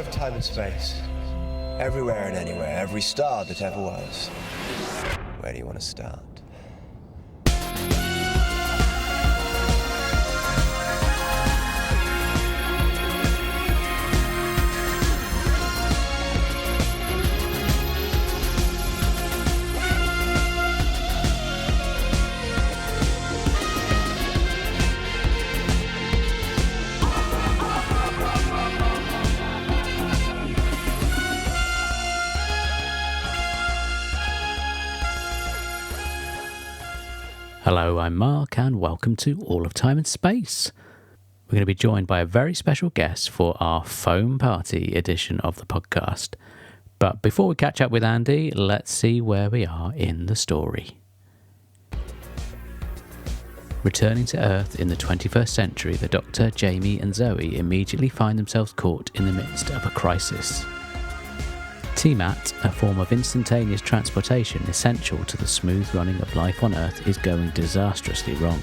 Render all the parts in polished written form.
of time and space. Everywhere and anywhere, every star that ever was. Where do you want to start? Hello, I'm Mark and welcome to All of Time and Space. We're going to be joined by a very special guest for our foam party edition of the podcast. But before we catch up with Andy, let's see where we are in the story. Returning to Earth in the 21st century, the Doctor, Jamie and Zoe immediately find themselves caught in the midst of a crisis. TMAT, a form of instantaneous transportation essential to the smooth running of life on Earth, is going disastrously wrong.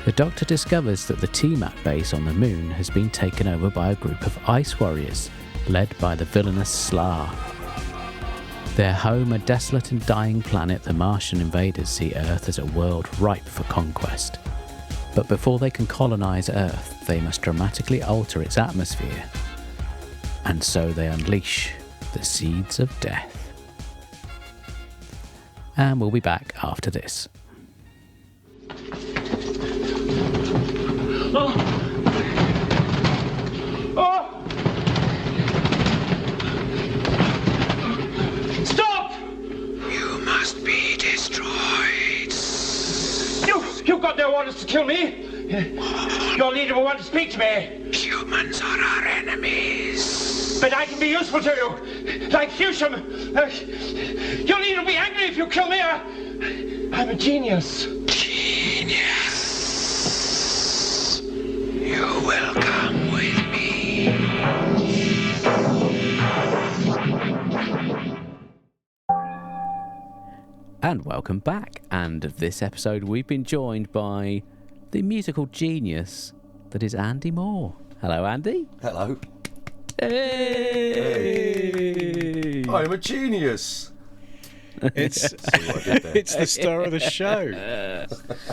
The Doctor discovers that the TMAT base on the Moon has been taken over by a group of ice warriors, led by the villainous Slar. Their home, a desolate and dying planet, the Martian invaders see Earth as a world ripe for conquest. But before they can colonise Earth, they must dramatically alter its atmosphere. And so they unleash the seeds of death. And we'll be back after this. Oh! Oh! Stop! You must be destroyed. You've got no orders to kill me. Your leader will want to speak to me. Humans are our enemies. But I can be useful to you, like Fusham. Your leader will be angry if you kill me. I'm a genius. Genius. You will come with me. And welcome back. And this episode we've been joined by the musical genius that is Andy Moore. Hello, Andy. Hello. Hey! I'm a genius. It's the star of the show.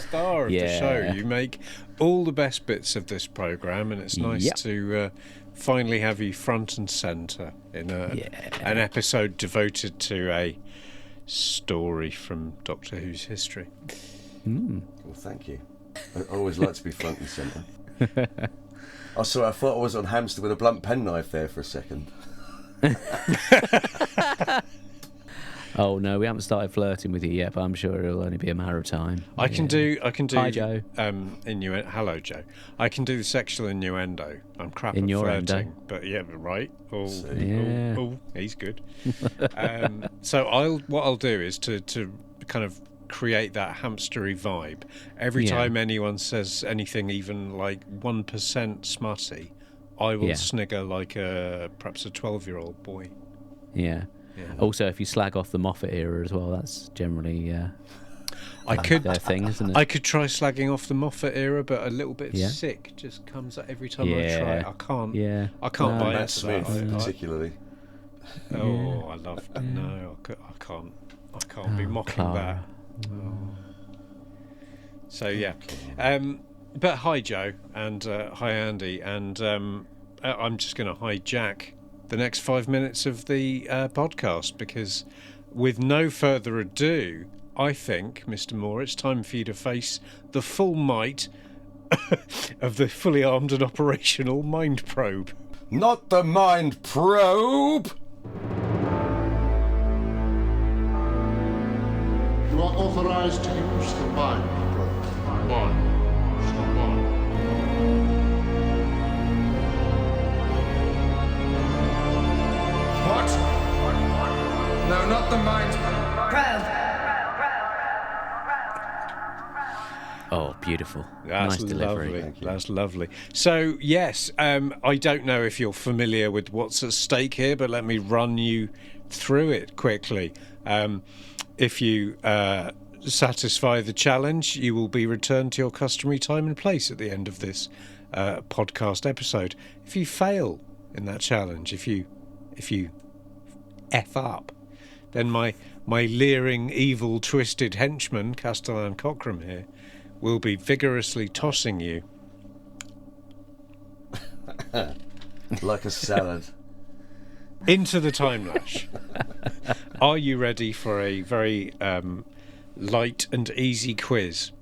Star of the show. You make all the best bits of this programme, and it's nice to finally have you front and centre in an episode devoted to a story from Doctor Who's history. Well, thank you. I always like to be front and centre. Oh, sorry, I thought I was on hamster with a blunt penknife there for a second. Oh no, we haven't started flirting with you yet, but I'm sure it'll only be a matter of time. I can do. Hi, Joe. Hello, Joe. I can do the sexual innuendo. I'm crap at flirting, but right. Oh, he's good. So what I'll do is to kind of create that hamstery vibe. Every time anyone says anything even like 1% smutty, I will snigger like perhaps a 12-year-old boy. Yeah. Also, if you slag off the Moffat era as well, that's generally their thing, isn't it? I could try slagging off the Moffat era, but a little bit of sick just comes out every time I try. I can't. Yeah. I can't buy Matt into Smith, that. particularly. I love that. No, I can't. I can't be mocking Clara. that. So yeah, but hi Joe and hi Andy, and I'm just going to hijack the next 5 minutes of the podcast, because with no further ado, I think, Mr. Moore, it's time for you to face the full might of the fully armed and operational Mind Probe. Not the Mind Probe! You are authorized to use the Mind Probe. What? No, not the Mind Probe. Oh, beautiful. That's nice delivery. Lovely. That's lovely. So, yes, I don't know if you're familiar with what's at stake here, but let me run you through it quickly. If you satisfy the challenge, you will be returned to your customary time and place at the end of this podcast episode. If you fail in that challenge. If you F up, then my leering, evil, twisted henchman, Castellan Cockram here, will be vigorously tossing you. Like a salad. Into the time lash. Are you ready for a very light and easy quiz?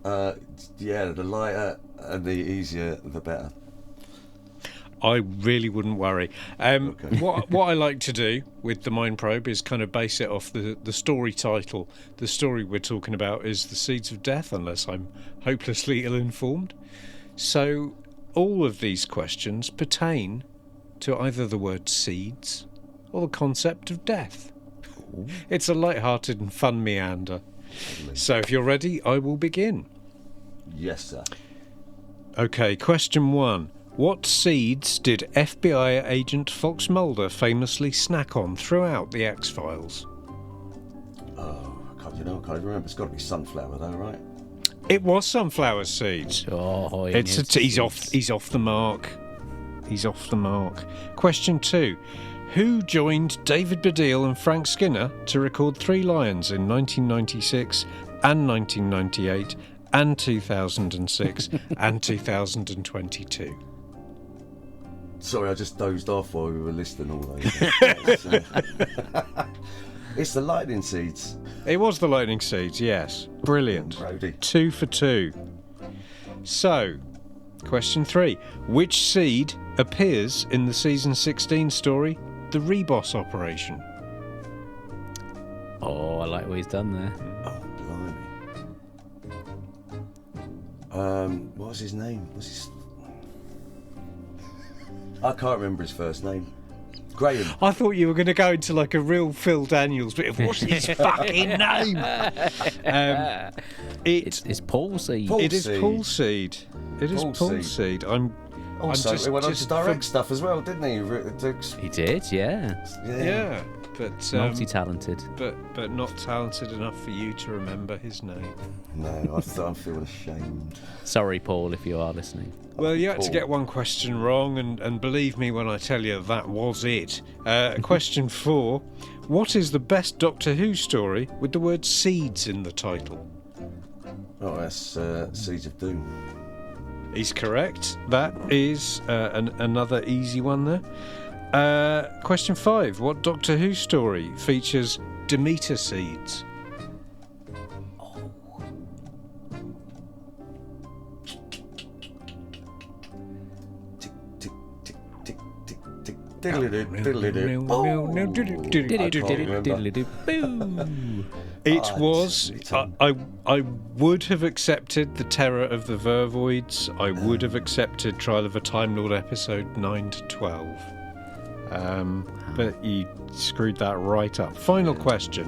Yeah, the lighter and the easier, the better. I really wouldn't worry. Okay. What I like to do with the Mind Probe is kind of base it off the story title. The story we're talking about is The Seeds of Death, unless I'm hopelessly ill-informed. So all of these questions pertain to either the word seeds or the concept of death. Ooh. It's a light-hearted and fun meander. Lovely. So if you're ready, I will begin. Yes, sir. Okay, question 1. What seeds did FBI agent Fox Mulder famously snack on throughout the X-Files? Oh, I can't remember. It's got to be sunflower, though, right? It was sunflower seeds. Oh, he's off the mark. He's off the mark. Question 2. Who joined David Baddiel and Frank Skinner to record Three Lions in 1996 and 1998 and 2006 and 2022? Sorry, I just dozed off while we were listing all those. It's the Lightning Seeds. It was the Lightning Seeds, yes. Brilliant. Brody. 2 for 2. So, question 3. Which seed appears in the season 16 story, The Reboss Operation? Oh, I like what he's done there. Oh, blimey. What was his name? I can't remember his first name. Graham. I thought you were going to go into like a real Phil Daniels bit of what's his fucking name? It's Paul Seed. It is Paul Seed. It is Paul Seed. Also, he went on to direct stuff as well, didn't he? He did, yeah. Yeah, but multi-talented. But not talented enough for you to remember his name. No, I'm feeling ashamed. Sorry, Paul, if you are listening. Well, you had to get one question wrong, and believe me when I tell you that was it. Question 4. What is the best Doctor Who story with the word seeds in the title? Oh, that's Seeds of Doom. He's correct. That is another easy one there. Question 5. What Doctor Who story features Demeter seeds? It was. I would have accepted The Terror of the Vervoids. I would have accepted Trial of a Time Lord episode 9 to 12. But you screwed that right up. Final question.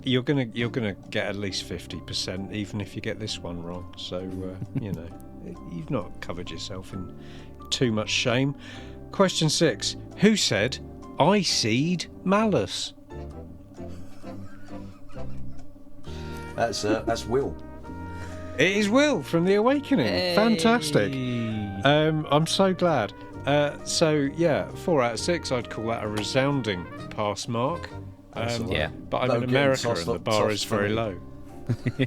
You're gonna get at least 50%, even if you get this one wrong. So you've not covered yourself in too much shame. Question 6. Who said, "I seed malice"? That's Will. It is Will from The Awakening. Hey. Fantastic. I'm so glad. 4 out of 6. I'd call that a resounding pass mark. Yeah. But I'm in America and the bar is very low.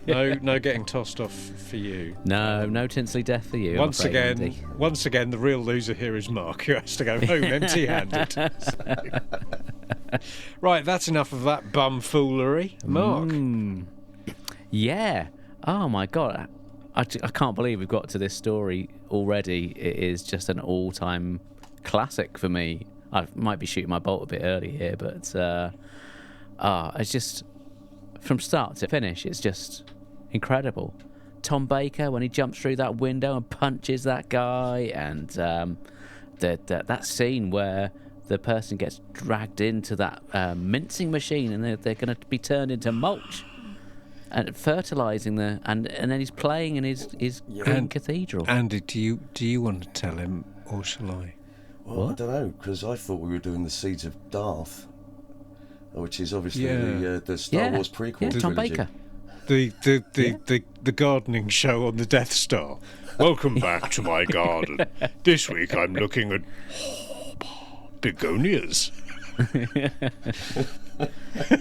No getting tossed off for you. No Tinsley death for you. Once again, the real loser here is Mark, who has to go home empty-handed. Right, that's enough of that bumfoolery. Mark. Yeah. Oh my God. I can't believe we've got to this story already. It is just an all-time classic for me. I might be shooting my bolt a bit early here, but it's just, from start to finish, it's just incredible. Tom Baker, when he jumps through that window and punches that guy, and that scene where the person gets dragged into that mincing machine and they're going to be turned into mulch and fertilising and then he's playing in his green cathedral. Andy, do you want to tell him, or shall I? Well, I don't know, because I thought we were doing the Seeds of Darth, which is obviously the Star Wars prequel. Yeah, Tom Baker. the gardening show on the Death Star. Welcome back to my garden. This week I'm looking at begonias.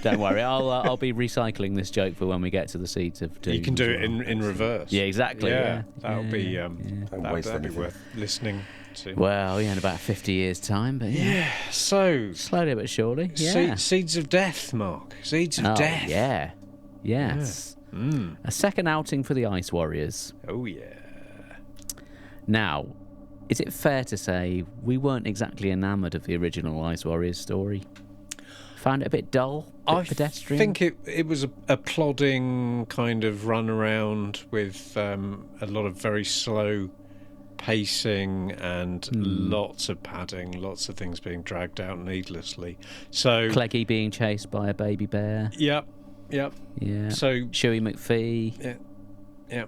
Don't worry, I'll be recycling this joke for when we get to the Seeds of Doom. You can do it in reverse. Yeah, exactly. Yeah, that'll be worth listening to. Well, in about 50 years' time, but yeah. So slowly but surely. Yeah. Seeds of Death, Mark. Seeds of Death. Yeah. Yes. Yeah. Mm. A second outing for the Ice Warriors. Oh yeah. Now, is it fair to say we weren't exactly enamoured of the original Ice Warriors story? Found it a bit dull, pedestrian? I think it was a plodding kind of run around with a lot of very slow pacing and lots of padding, lots of things being dragged out needlessly. So Cleggy being chased by a baby bear. Yep. Yeah. So Shuey McPhee. Yeah.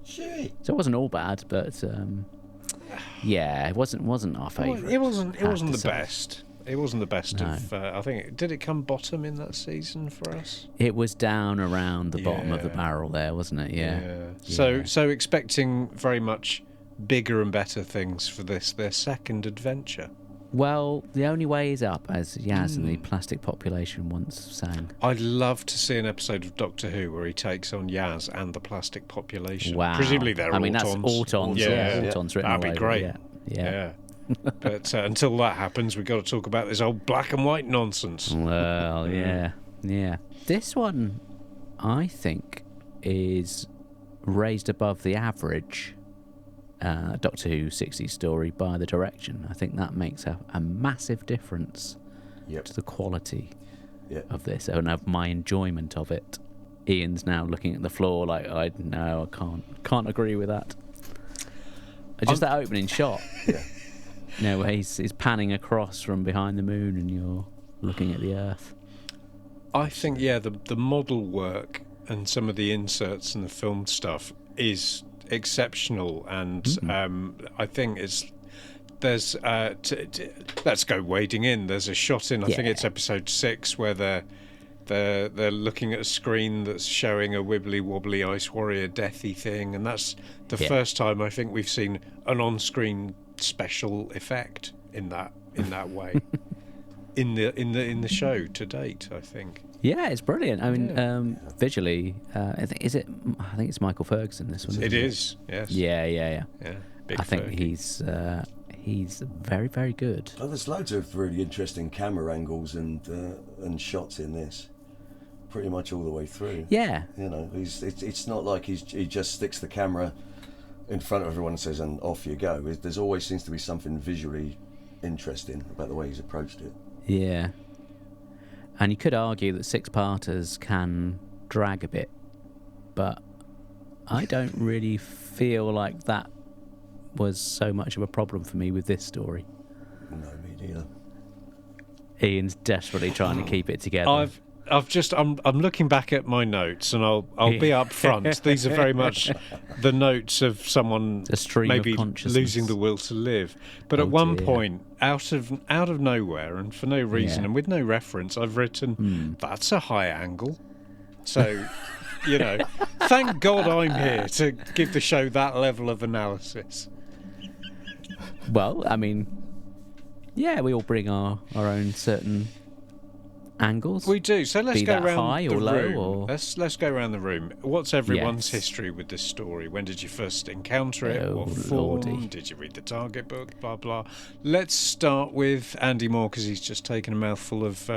Shuey. So it wasn't all bad, but yeah, it wasn't our favourite. It wasn't the best. It wasn't the best of. I think did it come bottom in that season for us? It was down around the bottom of the barrel there, wasn't it? Yeah. So expecting very much bigger and better things for this, their second adventure. Well, the only way is up, as Yaz and the Plastic Population once sang. I'd love to see an episode of Doctor Who where he takes on Yaz and the Plastic Population. Wow. Presumably they're Autons. That's Autons. Yeah. Autons written that'd be great. Yeah. But until that happens, we've got to talk about this old black and white nonsense. Well, yeah. This one, I think, is raised above the average Doctor Who 60s story by the direction. I think that makes a massive difference to the quality of this and of my enjoyment of it. Ian's now looking at the floor like, I can't agree with that. Just that opening shot. Where he's panning across from behind the moon and you're looking at the Earth. I think, the model work and some of the inserts and the film stuff is exceptional, and I think there's let's go wading in. There's a shot in, I think it's episode 6, where they're looking at a screen that's showing a wibbly wobbly Ice Warrior deathy thing, and that's the first time I think we've seen an on-screen special effect in that way in the show to date. I think. Yeah, it's brilliant. I mean, visually, I think it's Michael Ferguson. This one. It is. Yes. Yeah. Big I think Fergie. he's very, very good. Oh, there's loads of really interesting camera angles and shots in this. Pretty much all the way through. Yeah. It's not like he just sticks the camera in front of everyone and says, and off you go. There's always seems to be something visually interesting about the way he's approached it. Yeah. And you could argue that six-parters can drag a bit, but I don't really feel like that was so much of a problem for me with this story. No, me neither. Ian's desperately trying to keep it together. I'm looking back at my notes, and I'll be up front. These are very much the notes of someone maybe losing the will to live. But at one point, out of nowhere, and for no reason, and with no reference, I've written, "That's a high angle." So, thank God I'm here to give the show that level of analysis. Well, I mean, we all bring our own certain angles. We do. So let's go around high the or low, room. or Let's go around the room. What's everyone's history with this story? When did you first encounter it? What form? Lordy. Did you read the target book? Blah blah. Let's start with Andy Moore, because he's just taken a mouthful of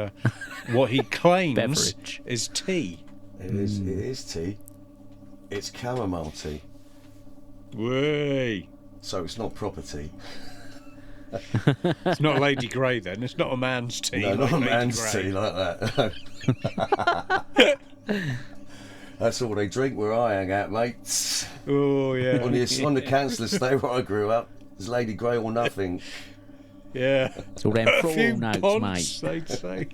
what he claims beverage is tea. It is tea. It's chamomile tea. Way. So it's not proper tea. It's not Lady Grey then. It's not a man's tea. No, not a man's tea like that. That's all they drink where I hang out, mates. Oh yeah. On the council estate where I grew up, there's Lady Grey or nothing. Yeah. It's all them floral notes, ponds, mate. They'd say.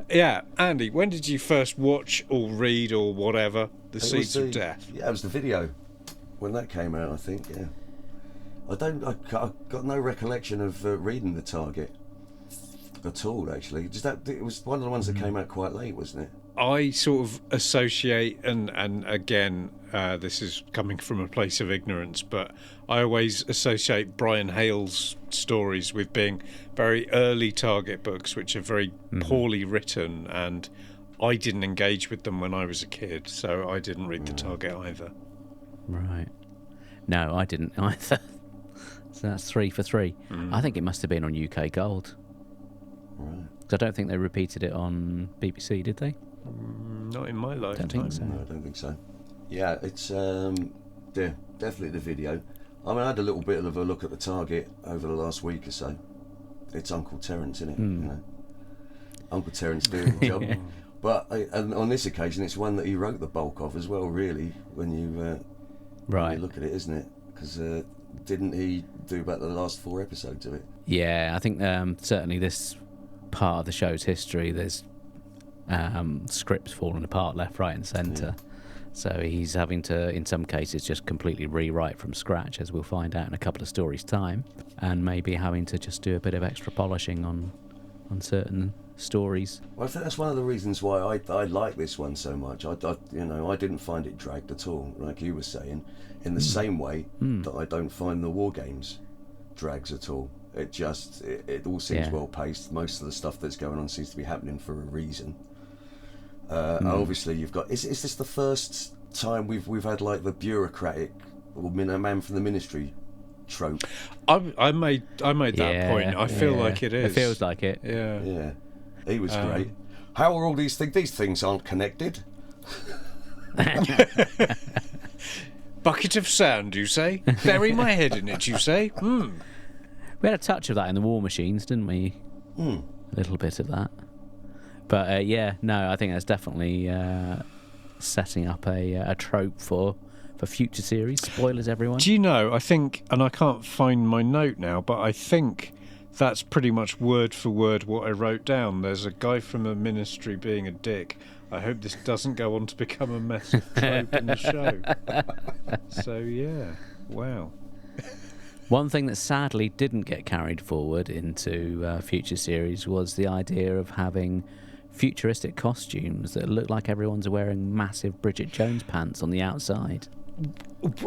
Yeah, Andy, when did you first watch or read or whatever The Seeds of Death? Yeah, it was the video when that came out, I think. Yeah. I got no recollection of reading the target. at all, actually. It was one of the ones that came out quite late, wasn't it? I sort of associate, and again, this is coming from a place of ignorance, but I always associate Brian Hale's stories with being very early Target books, which are very poorly written, and I didn't engage with them when I was a kid, so I didn't read the Target either. Right. No, I didn't either. So that's 3 for 3. I think it must have been on UK Gold. Right. 'Cause I don't think they repeated it on BBC, did they? Not in my lifetime. Don't think so. No, I don't think so. Yeah, it's definitely the video. I mean, I had a little bit of a look at the Target over the last week or so. It's Uncle Terence, isn't it? You know, Uncle Terence doing the job. But and on this occasion, it's one that he wrote the bulk of as well. Really, when you look at it, isn't it? Because didn't he do about the last 4 episodes of it? Yeah, I think certainly this part of the show's history, there's scripts falling apart left, right and centre. So he's having to, in some cases, just completely rewrite from scratch, as we'll find out in a couple of stories' time, and maybe having to just do a bit of extra polishing on certain stories. Well, I think that's one of the reasons why I like this one so much. I didn't find it dragged at all, like you were saying, in the same way that I don't find the War Games drags at all. It all seems well paced. Most of the stuff that's going on seems to be happening for a reason. Obviously, you've got. Is this the first time we've had like the bureaucratic or man from the ministry trope? I made that point. I feel like it is. It feels like it. Yeah. Yeah. He was great. How are all these things? These things aren't connected. Bucket of sand, you say? Bury my head in it, you say? We had a touch of that in the War Machines, didn't we? A little bit of that. But I think that's definitely setting up a trope for future series. Spoilers, everyone. Do you know, I think, and I can't find my note now, but I think that's pretty much word for word what I wrote down. There's a guy from a ministry being a dick. I hope this doesn't go on to become a massive trope in the show. So, yeah. Wow. One thing that sadly didn't get carried forward into future series was the idea of having futuristic costumes that look like everyone's wearing massive Bridget Jones pants on the outside.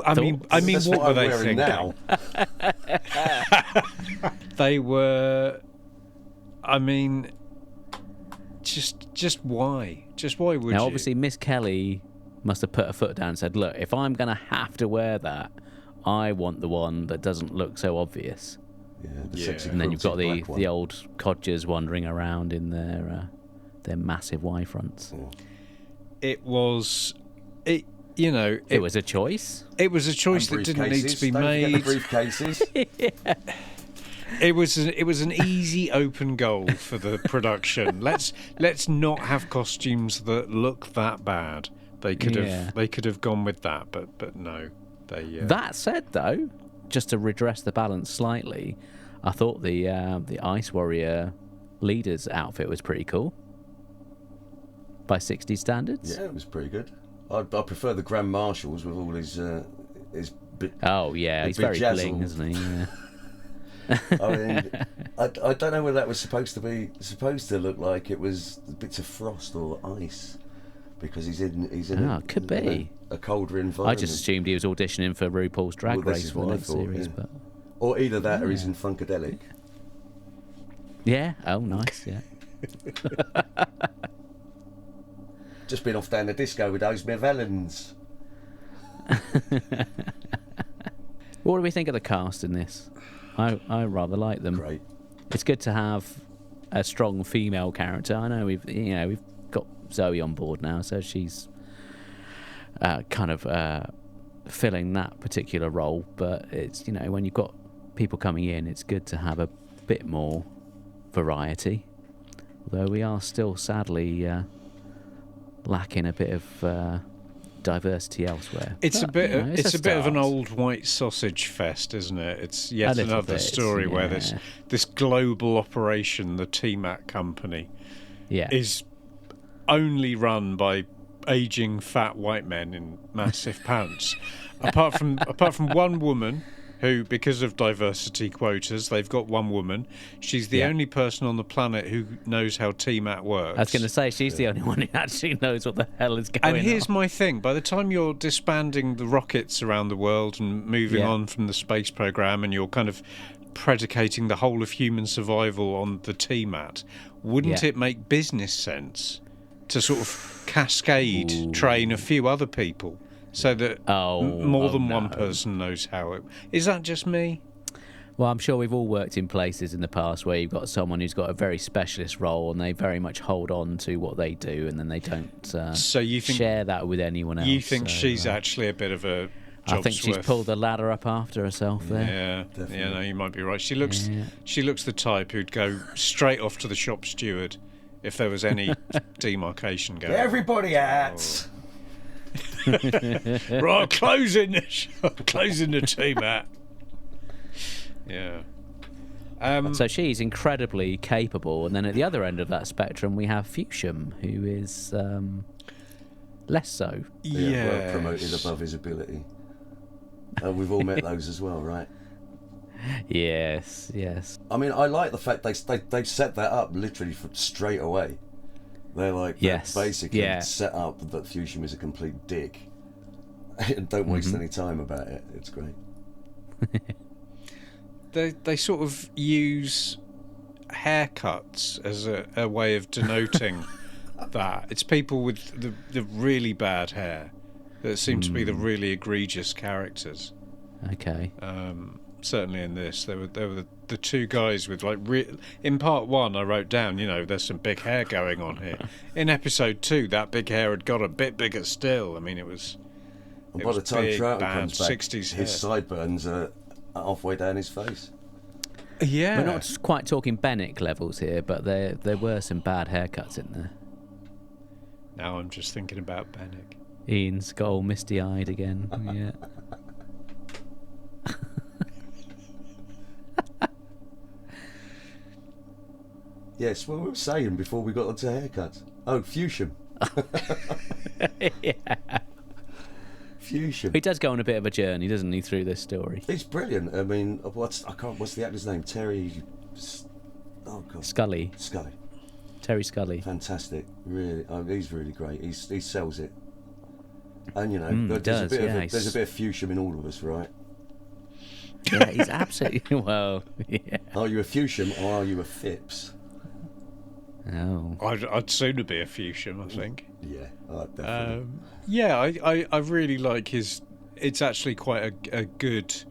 I mean, what were they thinking? Now? They were. I mean, just why? Just why would you? Now, obviously, Miss Kelly must have put her foot down and said, "Look, if I'm going to have to wear that, I want the one that doesn't look so obvious." Yeah. And then you've got the old codgers wandering around in their massive Y fronts. It was. It was a choice. It was a choice that didn't need to be made. Don't forget the briefcases. It was an easy open goal for the production. Let's not have costumes that look that bad. They could have gone with that, but no. That said, though, just to redress the balance slightly, I thought the Ice Warrior leader's outfit was pretty cool by 60s standards. Yeah, it was pretty good. I prefer the Grand Marshals with all his bit. Oh yeah, he's very bling, isn't he? Yeah. I mean, I don't know whether that was supposed to look like it was bits of frost or ice, because he's in could be a colder environment. I just assumed he was auditioning for RuPaul's Drag Race for the next series, but or either that or he's in Funkadelic. Yeah. Oh, nice. Yeah. Just been off down the disco with those Mevellans. What do we think of the cast in this? I rather like them. Great. It's good to have a strong female character. I know we've got Zoe on board now, so she's kind of filling that particular role. But it's when you've got people coming in, it's good to have a bit more variety. Although we are still sadly lacking a bit of diversity elsewhere. It's a bit of an old white sausage fest, isn't it? It's yet another story where this global operation, the TMAC company, is only run by aging fat white men in massive pants. Apart from one woman who, because of diversity quotas, they've got one woman. She's the only person on the planet who knows how TMAT works. I was going to say, she's the only one who actually knows what the hell is going on. And here's my thing. By the time you're disbanding the rockets around the world and moving on from the space program, and you're kind of predicating the whole of human survival on the TMAT, wouldn't it make business sense to sort of cascade train a few other people so that more than one person knows how it... Is that just me? Well, I'm sure we've all worked in places in the past where you've got someone who's got a very specialist role and they very much hold on to what they do, and then they don't so you think, share that with anyone else. You think she's actually a bit of a... I think she's pulled the ladder up after herself there. Yeah, no, you might be right. She looks the type who'd go straight off to the shop steward if there was any demarcation going. Everybody out. Right, closing the TMAT. Yeah. So she's incredibly capable, and then at the other end of that spectrum we have Fusham, who is less so. Well promoted above his ability. We've all met those as well, right? Yes. I mean, I like the fact they set that up literally straight away. They're like, basically set up that Fusham is a complete dick. And don't waste any time about it. It's great. They sort of use haircuts as a way of denoting that. It's people with the really bad hair that seem to be the really egregious characters. Okay. Certainly in this, there were the two guys with like in part 1 I wrote down, there's some big hair going on here. In episode 2, that big hair had got a bit bigger still. I mean, it was. And by the time Troughton comes back, 60s his sideburns are halfway down his face. Yeah. We're not quite talking Bennick levels here, but there were some bad haircuts in there. Now I'm just thinking about Bennick. Ian's got all misty-eyed again. Yeah. Yes, what we were saying before we got onto haircuts. Oh, Fusham. Yeah. Fusham. He does go on a bit of a journey, doesn't he, through this story? He's brilliant. I mean, what's the actor's name? Terry. Oh God. Scully. Terry Scully. Fantastic. Really, he's really great. He sells it. And there's a bit of Fusham in all of us, right? Yeah, he's absolutely well. Yeah. Are you a Fusham or are you a Phipps? Oh. I'd sooner be a Fusham, I think. Yeah, definitely. I really like his. It's actually quite a good,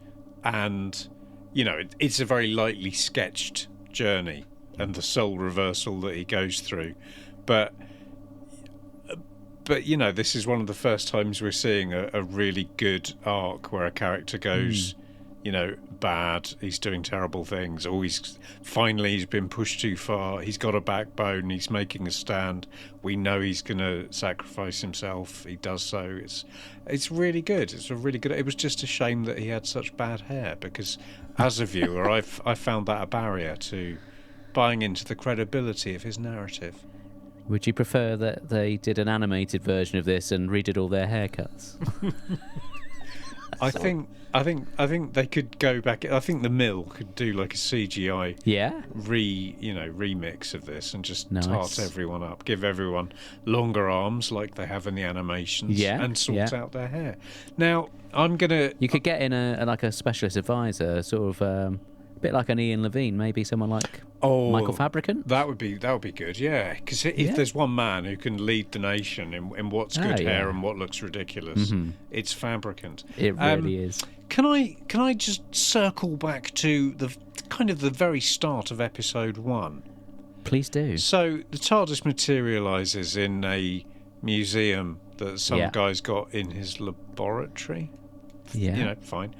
and it's a very lightly sketched journey and the soul reversal that he goes through, but this is one of the first times we're seeing a really good arc where a character goes. Bad, he's doing terrible things, or he's been pushed too far, he's got a backbone, he's making a stand, we know he's going to sacrifice himself, he does so. It's really good. It was just a shame that he had such bad hair, because as a viewer I found that a barrier to buying into the credibility of his narrative. Would you prefer that they did an animated version of this and redid all their haircuts? I think they could go back. I think the Mill could do like a CGI remix of this and just tart everyone up, give everyone longer arms like they have in the animations, and sort out their hair. Now you could get in a specialist advisor, sort of a bit like an Ian Levine, maybe someone like Michael Fabricant. That would be good, yeah. Because if there's one man who can lead the nation in what's good hair and what looks ridiculous, it's Fabricant. It really is. Can I just circle back to the very start of episode 1? Please do. So the TARDIS materialises in a museum that some guy's got in his laboratory. Yeah. Fine.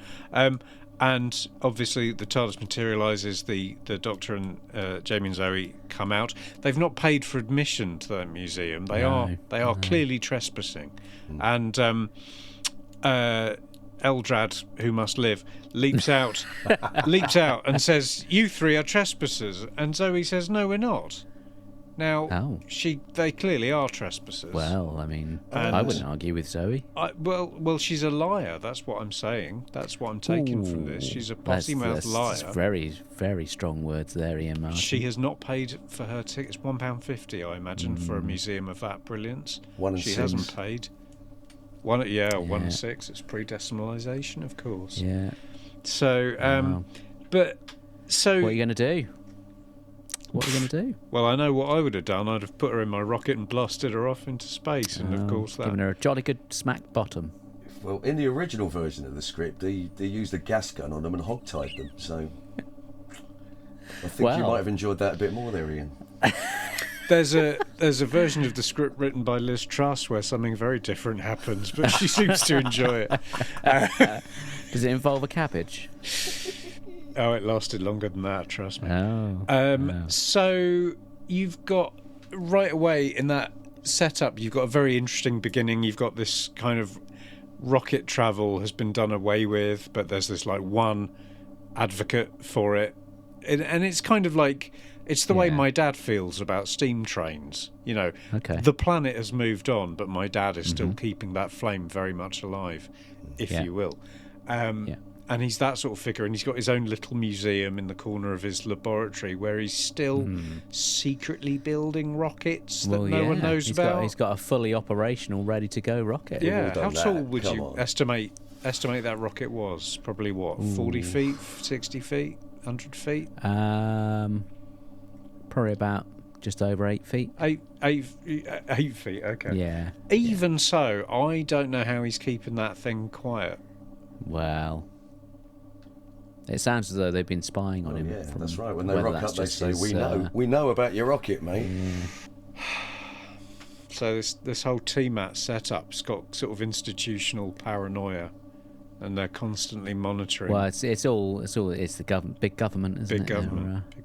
And obviously the TARDIS materialises, the Doctor and Jamie and Zoe come out. They've not paid for admission to that museum. They are clearly trespassing. And Eldrad, who must live, leaps out and says, "You three are trespassers." And Zoe says, "No, we're not." Now, they clearly are trespassers. Well, I mean, I wouldn't argue with Zoe. Well, she's a liar. That's what I'm saying. That's what I'm taking from this. She's a potty-mouthed liar. That's very, very strong words there, Ian Martin. She has not paid for her tickets. £1.50, I imagine, for a museum of that brilliance. She hasn't paid. 1 and 6. It's pre-decimalisation, of course. Yeah. So, what are you going to do? What are you going to do? Well, I know what I would have done. I'd have put her in my rocket and blasted her off into space, and of course that... Given her a jolly good smack bottom. Well, in the original version of the script, they used a gas gun on them and hog-tied them, so... I think you might have enjoyed that a bit more there, Ian. There's a version of the script written by Liz Truss where something very different happens, but she seems to enjoy it. Does it involve a cabbage? Oh, it lasted longer than that, trust me. Oh. So you've got, right away in that setup, you've got a very interesting beginning. You've got this kind of rocket travel has been done away with, but there's this like one advocate for it. And it's kind of like, it's the way my dad feels about steam trains. You know, the planet has moved on, but my dad is still keeping that flame very much alive, if you will. And he's that sort of figure, and he's got his own little museum in the corner of his laboratory where he's still secretly building rockets that no one knows about. He's got a fully operational, ready-to-go rocket. Yeah, how tall would you estimate that rocket was? Probably, 40 feet, 60 feet, 100 feet? Probably about just over 8 feet. 8 feet, okay. Yeah. Even so, I don't know how he's keeping that thing quiet. Well... It sounds as though they've been spying on him. Yeah, that's right. When they rock up, they say, "We know about your rocket, mate." So this whole TMAT setup's got sort of institutional paranoia, and they're constantly monitoring. Well, it's the big government, isn't it? Big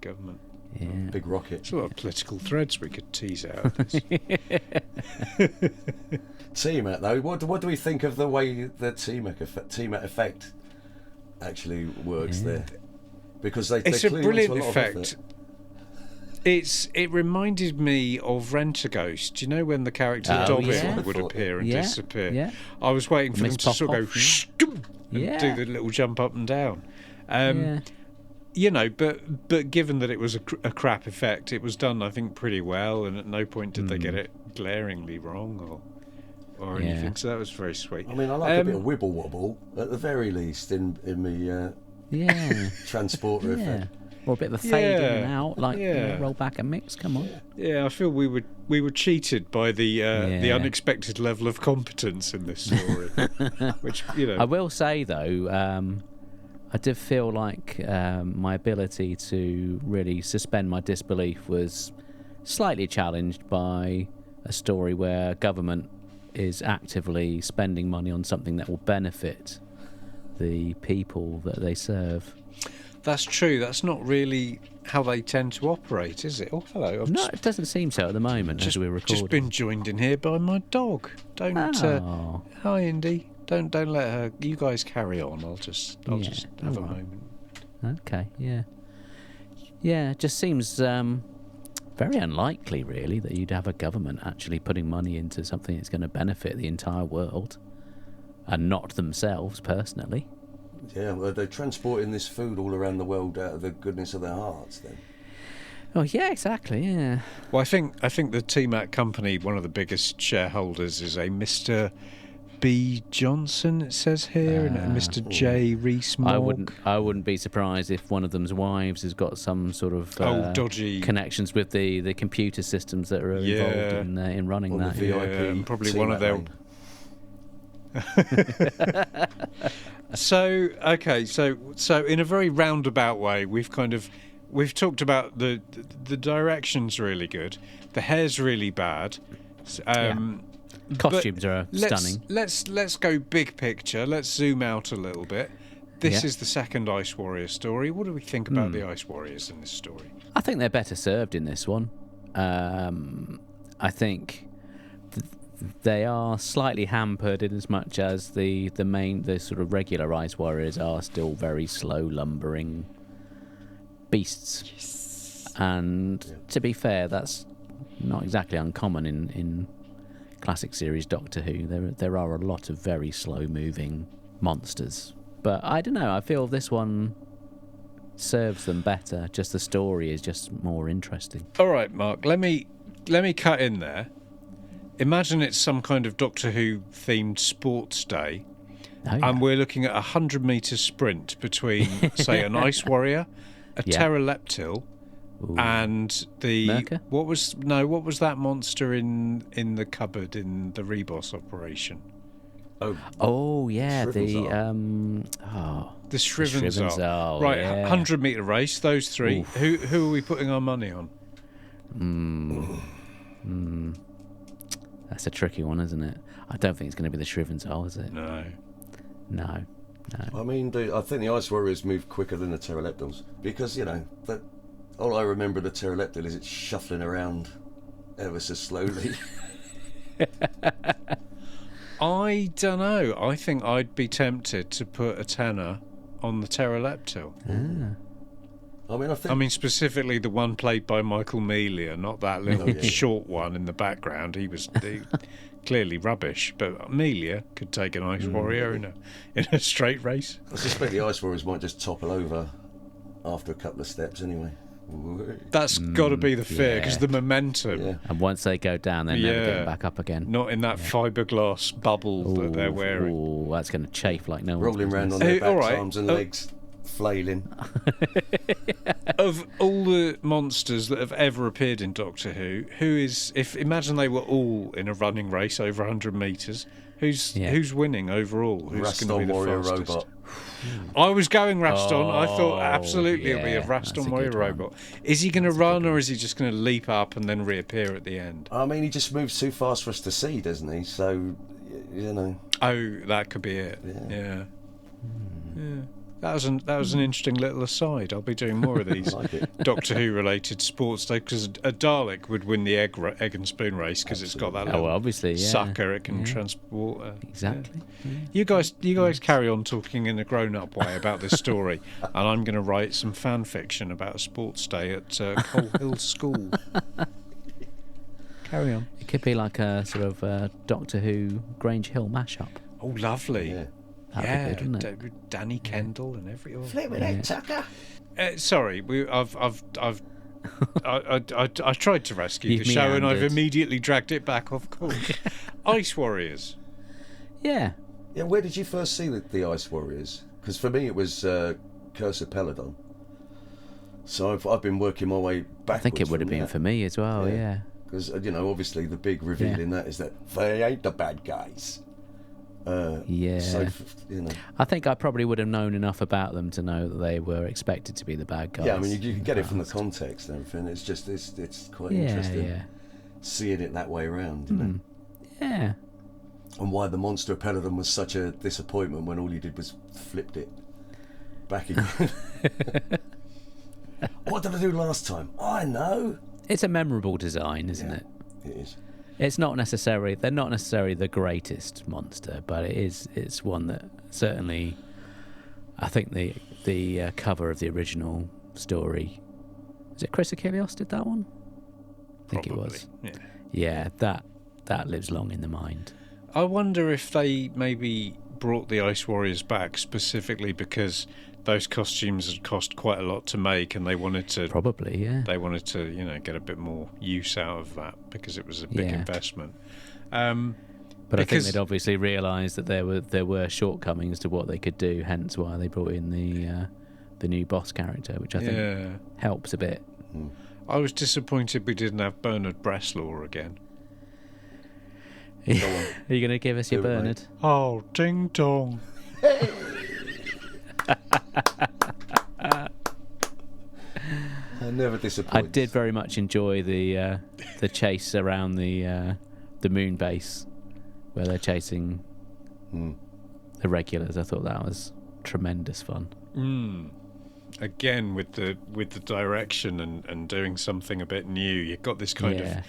government. Yeah. Big rocket. There's a lot of political threads we could tease out of this. TMAT, though, what do we think of the way the TMAT effect actually works there? Because it's a brilliant effect. It reminded me of Rent-A-Ghost. Do you know when the character Dobbin would appear and disappear? Yeah. I was waiting for them to sort of go and do the little jump up and down. You know, but given that it was a crap effect, it was done, I think, pretty well, and at no point did they get it glaringly wrong or anything. So that was very sweet. I mean, I like a bit of wibble wobble at the very least in the transporter effect. Or a bit of a fade in and out, like roll back and mix. Come on. Yeah, I feel we were cheated by the unexpected level of competence in this story. Which, you know, I will say though, I did feel like my ability to really suspend my disbelief was slightly challenged by a story where government is actively spending money on something that will benefit the people that they serve. That's true. That's not really how they tend to operate, is it? Oh, hello. It doesn't seem so at the moment as we're recording. Just been joined in here by my dog. Hi, Indy. Don't let her. You guys carry on. I'll just have a moment. Okay. Yeah. Yeah. It just seems very unlikely, really, that you'd have a government actually putting money into something that's going to benefit the entire world, and not themselves personally. Yeah, well, they're transporting this food all around the world out of the goodness of their hearts, then. Oh, yeah, exactly, yeah. Well, I think the TMAT company, one of the biggest shareholders, is a Mr. B. Johnson, it says here, and Mr. J. Rees-Mogg. I wouldn't be surprised if one of them's wives has got some sort of dodgy connections with the computer systems that are involved in running that. The VIP probably one of their... So in a very roundabout way, we've talked about the direction's really good, the hair's really bad, costumes are stunning. Let's go big picture. Let's zoom out a little bit. This is the second Ice Warrior story. What do we think about the Ice Warriors in this story? I think they're better served in this one. I think they are slightly hampered in as much as the sort of regular Ice Warriors are still very slow lumbering beasts. And to be fair, that's not exactly uncommon in classic series Doctor Who. There are a lot of very slow-moving monsters. But I don't know, I feel this one serves them better. Just the story is just more interesting. All right, Mark, let me cut in there. Imagine it's some kind of Doctor Who themed sports day, and we're looking at a 100-metre sprint between, say, an Ice Warrior, a Pteroleptil, and the Merca? what was that monster in the cupboard in the Rebos operation? Oh yeah, the Shrivenzal. Right, 100-metre race. Those three. Who are we putting our money on? That's a tricky one, isn't it? I don't think it's going to be the Shrivenzal, is it? No. I mean, I think the Ice Warriors move quicker than the Pteroleptils because all I remember of the Pteroleptil is it's shuffling around ever so slowly. I don't know. I think I'd be tempted to put a tenner on the Pteroleptil. I mean, specifically the one played by Michael Melia, not that little short one in the background. He was clearly rubbish, but Melia could take an Ice Warrior in a straight race. I suspect the Ice Warriors might just topple over after a couple of steps anyway. That's got to be the fear, because the momentum. Yeah. And once they go down, they're never getting back up again. Not in that fiberglass bubble that they're wearing. Oh, that's going to chafe like no one. Rolling around on their backs, arms and legs, flailing. Of all the monsters that have ever appeared in Doctor Who is, imagine they were all in a running race over 100 metres, who's winning overall? Who's going to be the Warrior fastest? Robot. I was going Raston. I thought absolutely it'll be a Raston Warrior Robot. Is he going to run, or is he just going to leap up and then reappear at the end? I mean, he just moves too fast for us to see, doesn't he? So, Oh, that could be it. Yeah. That was an interesting little aside. I'll be doing more of these Doctor Who related sports day, because a Dalek would win the egg and spoon race because it's got that little sucker it can transport. Exactly. You guys carry on talking in a grown-up way about this story, and I'm going to write some fan fiction about a sports day at Coal Hill School. Carry on. It could be like a sort of Doctor Who Grange Hill mashup. Oh, lovely. Yeah. That'd be good, with Danny Kendall and everything. Flip with it, Tucker. Sorry, I tried to rescue the show and I've immediately dragged it back off course. Ice Warriors. Yeah. Yeah. Where did you first see the Ice Warriors? Because for me it was Curse of Peladon. So I've been working my way backwards. I think it would have been for me as well. Yeah. Because obviously the big reveal in that is that they ain't the bad guys. So, I think I probably would have known enough about them to know that they were expected to be the bad guys. Yeah, I mean, you can get it from the context and everything. It's just it's quite interesting seeing it that way around, you know? Yeah. And why the monster of Peladon was such a disappointment when all you did was flipped it back again. What did I do last time? I know. It's a memorable design, isn't it? It is. They're not necessarily the greatest monster, but it's one that certainly, I think the cover of the original story, is it Chris Achilleos did that one? I think it was. Yeah, that lives long in the mind. I wonder if they maybe brought the Ice Warriors back specifically because those costumes had cost quite a lot to make, and they wanted to get a bit more use out of that because it was a big investment. But I think they'd obviously realised that there were shortcomings to what they could do, hence why they brought in the new boss character, which I think helps a bit. I was disappointed we didn't have Bernard Bresslaw again. Are you going to give us your Bernard? Oh, ding dong. I never disappoint. I did very much enjoy the chase around the moon base where they're chasing the regulars. I thought that was tremendous fun. Again, with the direction and doing something a bit new, you've got this kind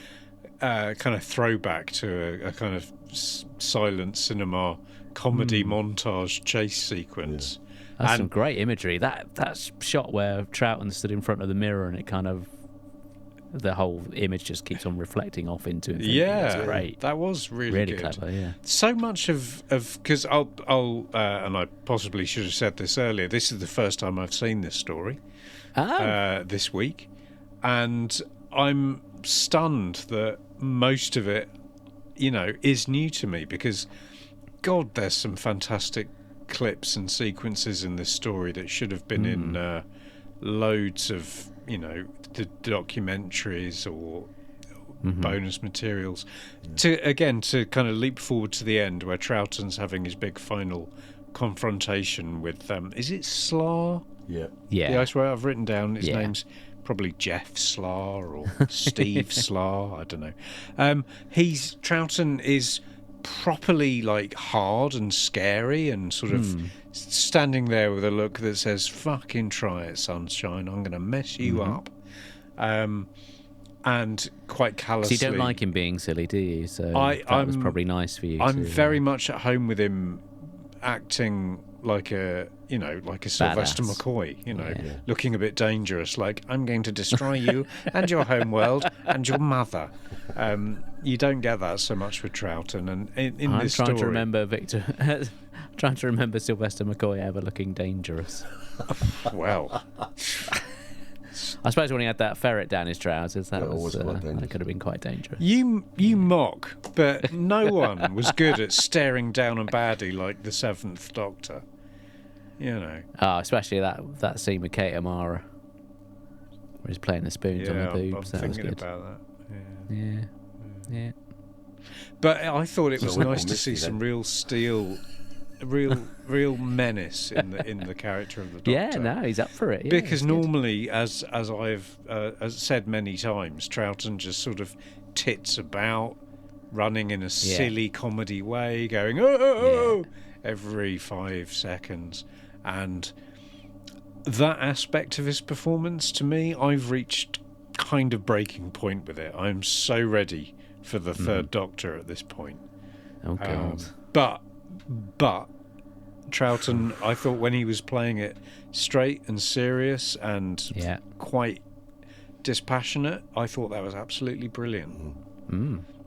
of throwback to a kind of silent cinema comedy montage chase sequence. That's some great imagery. That shot where Troughton stood in front of the mirror and it kind of the whole image just keeps on reflecting off into infinity. Yeah, that's great. That was really good. Clever. Yeah. So much of because I'll and I possibly should have said this earlier. This is the first time I've seen this story this week, and I'm stunned that most of it, is new to me because, God, there's some fantastic clips and sequences in this story that should have been in loads of, the documentaries or bonus materials. To kind of leap forward to the end where Troughton's having his big final confrontation with, is it Slar? Yeah. The Ice Warrior. I've written down his name's probably Jeff Slar or Steve Slar. I don't know. Troughton is properly like hard and scary and sort of standing there with a look that says, "Fucking try it, sunshine. I'm going to mess you up." And quite callously. So you don't like him being silly, do you? So that was probably nice for you. I'm very much at home with him acting like a Sylvester McCoy, looking a bit dangerous, like, I'm going to destroy you and your home world and your mother. You don't get that so much with Troughton. And in this story... trying to remember Sylvester McCoy ever looking dangerous. Well... I suppose when he had that ferret down his trousers, that could have been quite dangerous. You mock, but no one was good at staring down a baddie like the Seventh Doctor. Especially that scene with Kate Amara, where he's playing the spoons on the boobs. I'm that was thinking good. about that. Yeah. But I thought it was nice to see some real steel. Real menace in the character of the Doctor. Yeah, no, he's up for it. Yeah, because normally, as I've said many times, Troughton just sort of tits about, running in a silly comedy way, going every 5 seconds, and that aspect of his performance, to me, I've reached kind of breaking point with it. I'm so ready for the third Doctor at this point. Oh God! But Troughton, I thought when he was playing it straight and serious and quite dispassionate, I thought that was absolutely brilliant.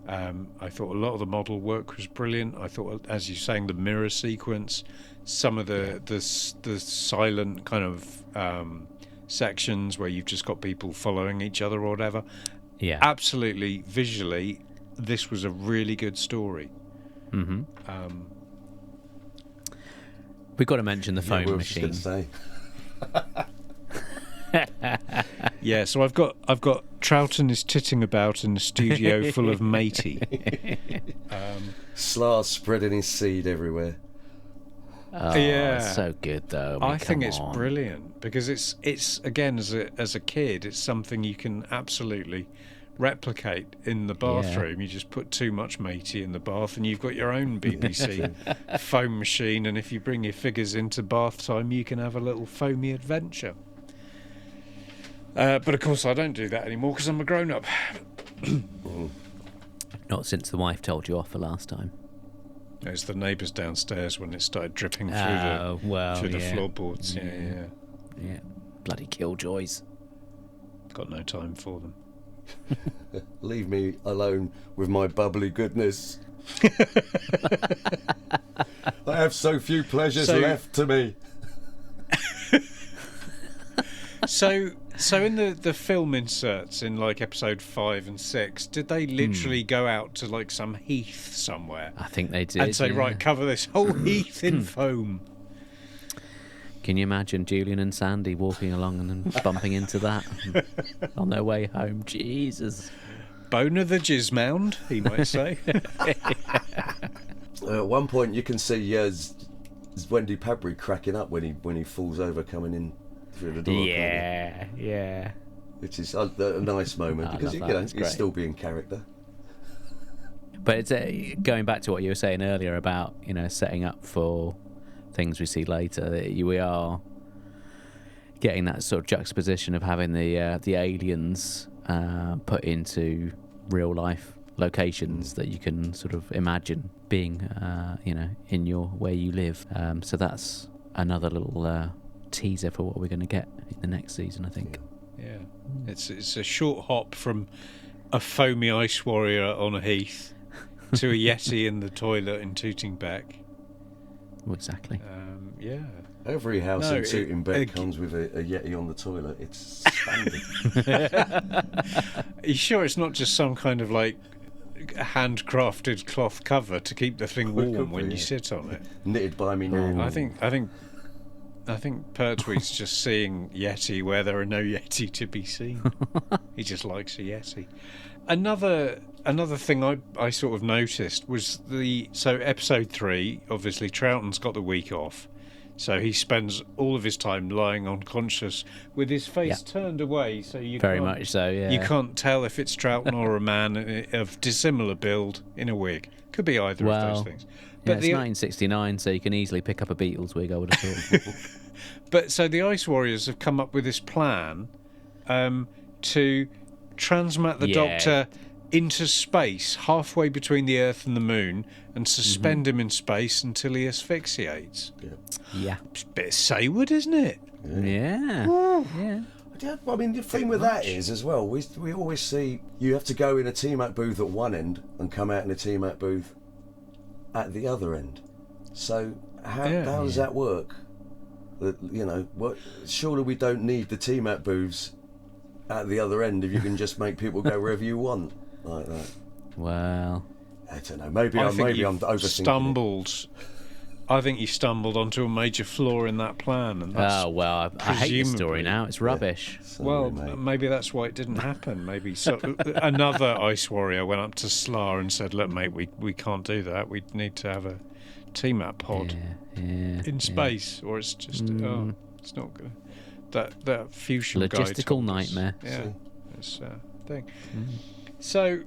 I thought a lot of the model work was brilliant. I thought, as you're saying, the mirror sequence, some of the silent kind of sections where you've just got people following each other or whatever. Yeah, absolutely. Visually, this was a really good story. We've got to mention the foam machine. Yeah, so I've got Troughton is titting about in a studio full of matey. Slar spreading his seed everywhere. Oh, it's so good though. I think it's brilliant because it's again as a kid, it's something you can absolutely replicate in the bathroom. You just put too much matey in the bath and you've got your own BBC foam machine, and if you bring your figures into bath time you can have a little foamy adventure. But of course I don't do that anymore because I'm a grown-up. Not since the wife told you off for last time. It's the neighbours downstairs when it started dripping through the floorboards. Yeah. Bloody killjoys. Got no time for them. Leave me alone with my bubbly goodness. I have so few pleasures left to me. So in the film inserts in like episode 5 and 6, did they literally go out to like some heath somewhere? I think they did. And say, right, cover this whole heath in foam. Can you imagine Julian and Sandy walking along and then bumping into that on their way home? Jesus. Boner the jizz mound, he might say. At one point you can see Wendy Padbury cracking up when he falls over coming in through the door. Yeah. Which is a nice moment because he's still being character. But it's going back to what you were saying earlier about setting up for things we see later. We are getting that sort of juxtaposition of having the aliens put into real life locations that you can sort of imagine being in where you live. So that's another little teaser for what we're going to get in the next season, I think. Yeah. It's a short hop from a foamy ice warrior on a heath to a Yeti in the toilet in Tooting Bec. Well, exactly. Yeah. Every house in Tooting Bec comes with a Yeti on the toilet. It's standard. Are you sure it's not just some kind of like handcrafted cloth cover to keep the thing warm when you sit on it? Knitted by me now. I think Pertwee's just seeing Yeti where there are no Yeti to be seen. He just likes a Yeti. Another thing I sort of noticed was episode 3, obviously Troughton's got the week off, so he spends all of his time lying unconscious with his face turned away, so you very much so. Yeah, you can't tell if it's Troughton or a man of dissimilar build in a wig. Could be either of those things. But it's 1969, so you can easily pick up a Beatles wig, I would have thought. But so the Ice Warriors have come up with this plan to transmat the Doctor into space, halfway between the Earth and the Moon, and suspend him in space until he asphyxiates. Yeah. It's a bit Sayward, isn't it? Yeah. Yeah. I mean, the thing with that is, as well, we always see you have to go in a TMAC booth at one end and come out in a TMAC booth at the other end. So how does that work? Surely we don't need the TMAC booths at the other end if you can just make people go wherever you want like that. Well, I don't know. Maybe I'm overthinking it. I think you stumbled onto a major flaw in that plan. And that's I hate the story now. It's rubbish. Maybe that's why it didn't happen. Maybe another Ice Warrior went up to Slar and said, "Look, mate, we can't do that. We need to have a TMAP pod in space, or it's just it's not good." That fusion logistical nightmare. Yeah, it's a thing. So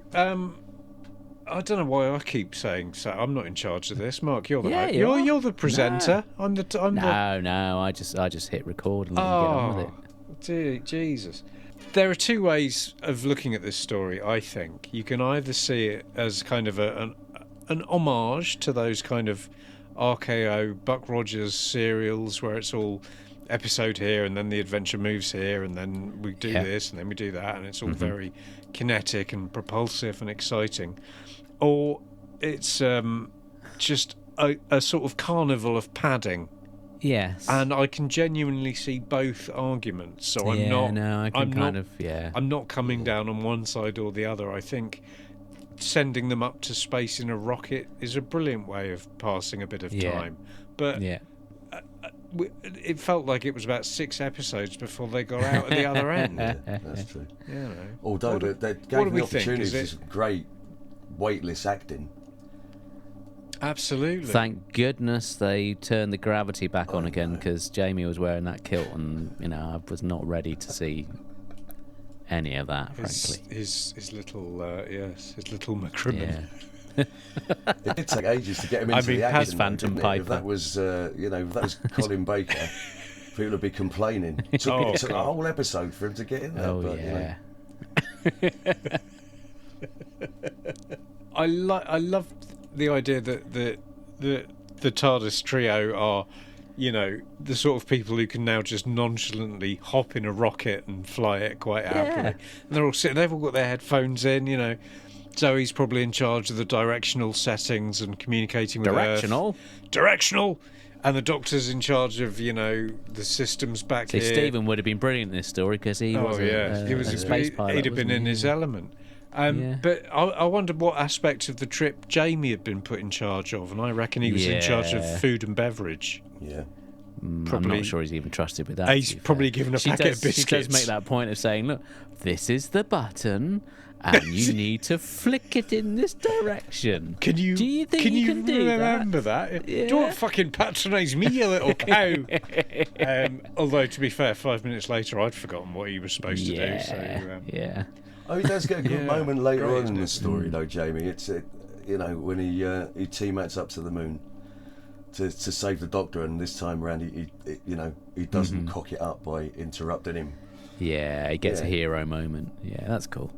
I don't know why I keep saying so. I'm not in charge of this, Mark. You're the you're the presenter. No. No. I just hit record and let you get on with it. Dear Jesus. There are two ways of looking at this story. I think you can either see it as kind of an homage to those kind of RKO Buck Rogers serials where it's all episode here and then the adventure moves here and then we do this and then we do that and it's all very kinetic and propulsive and exciting, or it's just a sort of carnival of padding. Yes, and I can genuinely see both arguments. So I'm not coming down on one side or the other. I think sending them up to space in a rocket is a brilliant way of passing a bit of time, but it felt like it was about 6 episodes before they got out at the other end. That's true. What Although they gave the opportunities for great weightless acting. Absolutely. Thank goodness they turned the gravity back on again, because Jamie was wearing that kilt and I was not ready to see any of that, frankly. His little his little McCrimmon. It did take ages to get him into the acting. Phantom Piper. If that was Colin Baker, people would be complaining. It took a whole episode for him to get in there. I love the idea that the TARDIS trio are, the sort of people who can now just nonchalantly hop in a rocket and fly it quite happily. And they're all sitting. They've all got their headphones in. Zoe's probably in charge of the directional settings and communicating with Earth. Directional! And the Doctor's in charge of, the systems back here. Stephen would have been brilliant in this story because he was a space pilot. He'd have been in his element. But I wondered what aspect of the trip Jamie had been put in charge of, and I reckon he was in charge of food and beverage. Yeah. I'm not sure he's even trusted with that. He's probably given a packet of biscuits. She does make that point of saying, look, this is the button, and you need to flick it in this direction. Do you think you can remember that? Yeah. Do you want to fucking patronise me, you little cow? Although, to be fair, 5 minutes later, I'd forgotten what he was supposed to do. So, Oh, he does get a good moment later on in the story, though, Jamie. It's when he teammates up to the moon to save the Doctor, and this time around he doesn't cock it up by interrupting him. Yeah, he gets a hero moment. Yeah, that's cool.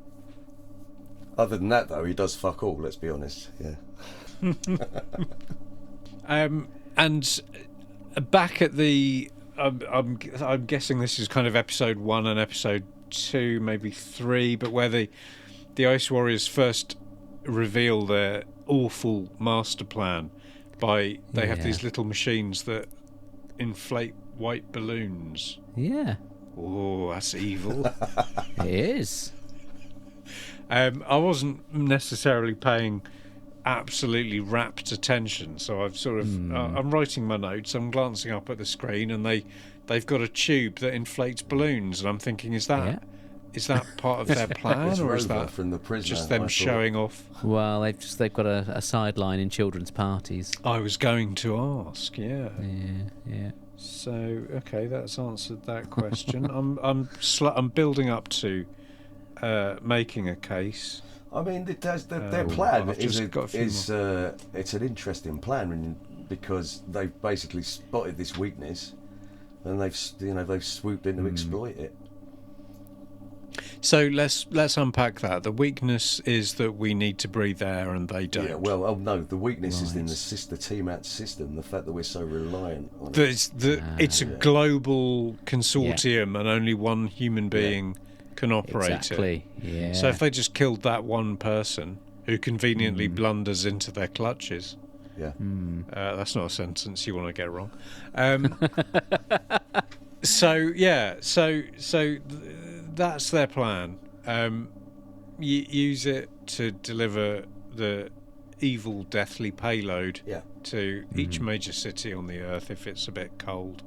Other than that, though, he does fuck all. Let's be honest. Yeah. And back at the, I'm guessing this is kind of episode 1 and episode 2, maybe 3, but where the Ice Warriors first reveal their awful master plan by they have these little machines that inflate white balloons. Yeah. Oh, that's evil. It is. I wasn't necessarily paying absolutely rapt attention, so I've sort of I'm writing my notes, I'm glancing up at the screen, and they've got a tube that inflates balloons, and I'm thinking, is that part of their plan, or is that from the prisoner, just them showing off? Well, they've got a sideline in children's parties. I was going to ask, yeah. So okay, that's answered that question. I'm building up to making a case. I mean, their plan is it's an interesting plan, because they've basically spotted this weakness, and they've swooped in to exploit it. So let's unpack that. The weakness is that we need to breathe air, and they don't. Yeah, well, no, the weakness is in the TMAT system. The fact that we're so reliant on it. It's a global consortium, and only one human being can operate it. Yeah. So if they just killed that one person who conveniently blunders into their clutches, that's not a sentence you want to get wrong. That's their plan. Use it to deliver the evil, deathly payload to each major city on the Earth if it's a bit cold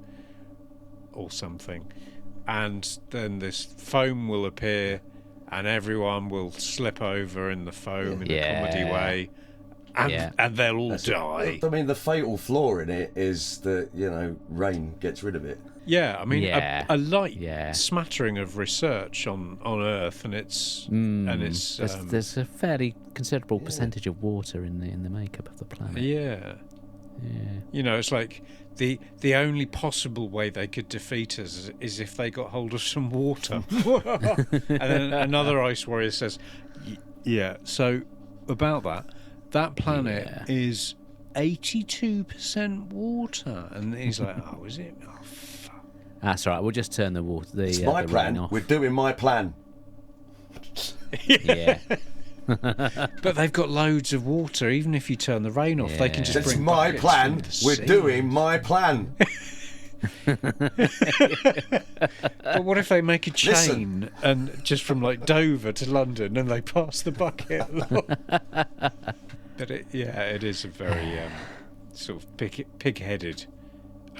or something. And then this foam will appear, and everyone will slip over in the foam in a comedy way, and they'll all die. I mean, the fatal flaw in it is that, rain gets rid of it. Yeah, I mean, a light smattering of research on Earth, and it's there's a fairly considerable percentage of water in the makeup of the planet. Yeah. It's like the only possible way they could defeat us is if they got hold of some water. And then another Ice Warrior says, so about that planet is 82% water. And he's like, oh, is it? Oh, fuck. That's right, we'll just turn the water. It's my plan. We're doing my plan. Yeah. But they've got loads of water. Even if you turn the rain off, they can just bring my plan. We're doing my plan. But what if they make a chain and just from like Dover to London, and they pass the bucket along? But it is a very sort of pig-headed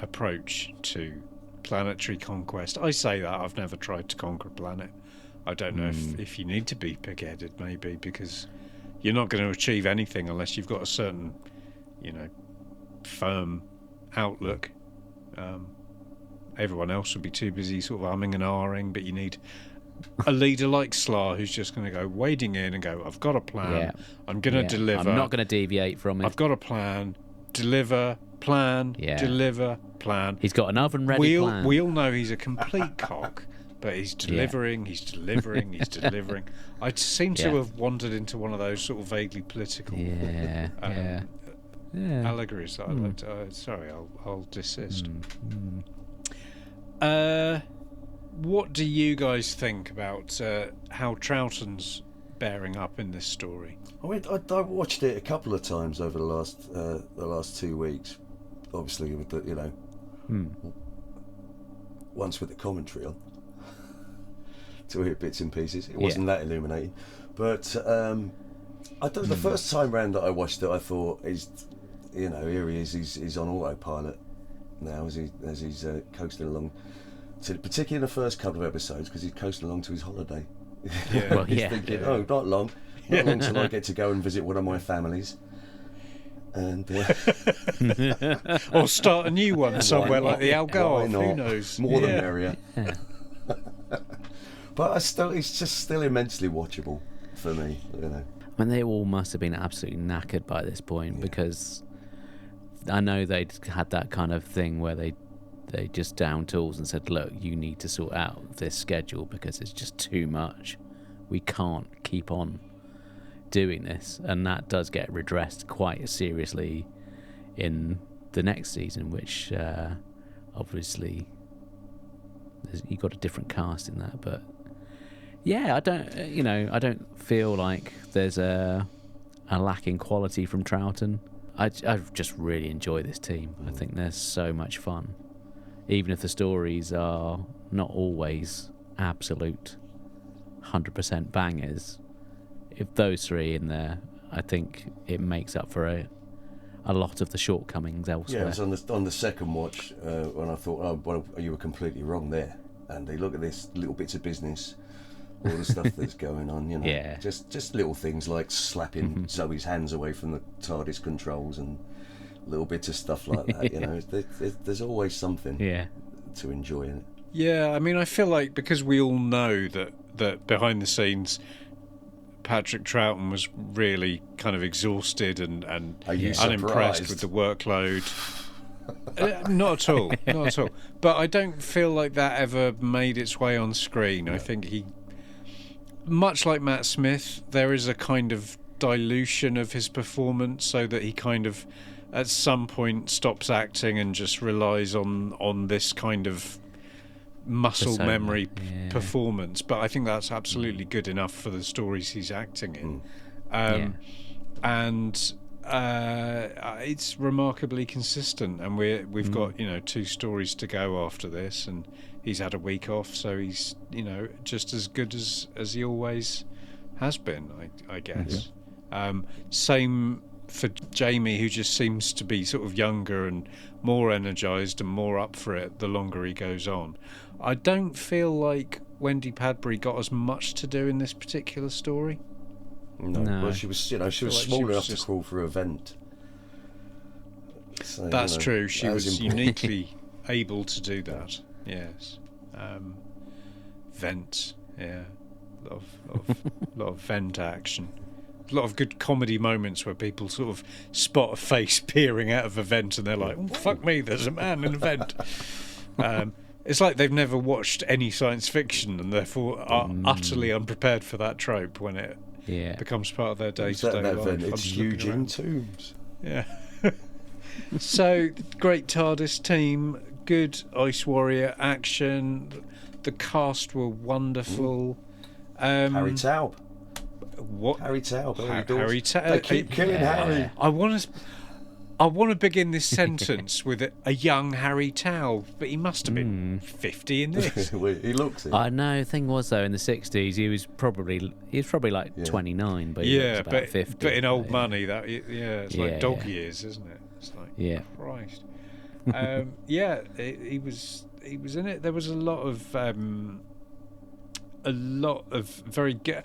approach to planetary conquest. I say that I've never tried to conquer a planet. I don't know if you need to be pig-headed, maybe, because you're not going to achieve anything unless you've got a certain, firm outlook. Everyone else would be too busy sort of umming and ahhing, but you need a leader like Slar who's just going to go wading in and go, I've got a plan, I'm going to deliver. I'm not going to deviate from it. I've got a plan, deliver, plan, deliver, plan. He's got an oven-ready plan. We all know he's a complete cock. But he's delivering, he's delivering, he's delivering. I seem to have wandered into one of those sort of vaguely political allegories that I'd like to... sorry, I'll desist. What do you guys think about how Troughton's bearing up in this story? I mean, I watched it a couple of times over the last 2 weeks. Obviously, with the, once with the commentary on. To hear bits and pieces. It wasn't that illuminating, but I don't. The first time round that I watched it, I thought, here he is. He's on autopilot now as he's coasting along. Particularly in the first couple of episodes, because he's coasting along to his holiday. He's thinking, not long till I get to go and visit one of my families. And or start a new one somewhere like the Algarve. Who knows? More the merrier. But it's just still immensely watchable for me, I mean, they all must have been absolutely knackered by this point, because I know they'd had that kind of thing where they just down tools and said, look, you need to sort out this schedule because it's just too much. We can't keep on doing this. And that does get redressed quite seriously in the next season, which obviously you got a different cast in that, but Yeah, I don't feel like there's a lack in quality from Troughton. I just really enjoy this team. I think they're so much fun, even if the stories are not always absolute 100% bangers. If those three in there, I think it makes up for a lot of the shortcomings elsewhere. Yeah, it was on the second watch when I thought, oh, well, you were completely wrong there, Andy. Look at this, little bits of business, all the stuff that's going on, Yeah. Just little things like slapping Zoe's hands away from the TARDIS controls and little bits of stuff like that. There's always something to enjoy in it. Yeah, I mean, I feel like because we all know that behind the scenes, Patrick Troughton was really kind of exhausted and unimpressed with the workload. Not at all, not at all. But I don't feel like that ever made its way on screen. I think he, much like Matt Smith, there is a kind of dilution of his performance so that he kind of at some point stops acting and just relies on this kind of muscle memory performance. But I think that's absolutely good enough for the stories he's acting in. And it's remarkably consistent, and we've got 2 stories to go after this, and he's had a week off, so he's just as good as he always has been, I guess. Same for Jamie, who just seems to be sort of younger and more energised and more up for it the longer he goes on. I don't feel like Wendy Padbury got as much to do in this particular story. No. Well, she was small enough to crawl through a vent. So, that's true. She was uniquely able to do that. Yes. Vent. Yeah. A lot of vent action. A lot of good comedy moments where people sort of spot a face peering out of a vent and they're like, oh, fuck me, there's a man in a vent. It's like they've never watched any science fiction and therefore are utterly unprepared for that trope when it becomes part of their day-to-day life. It's Eugene Toombs. Yeah. So, great TARDIS team, good Ice Warrior action. The cast were wonderful. Harry Taub. What? Harry Taub. Harry Taub. They keep killing Harry. I want to begin this sentence with a young Harry Taub, but he must have been 50 in this. He looks it. I know. The thing was, though, in the 60s, he was probably like 29, but he looks about 50. But in old money, it's like dog years, isn't it? It's like, Christ. He was in it. There was a lot of very good.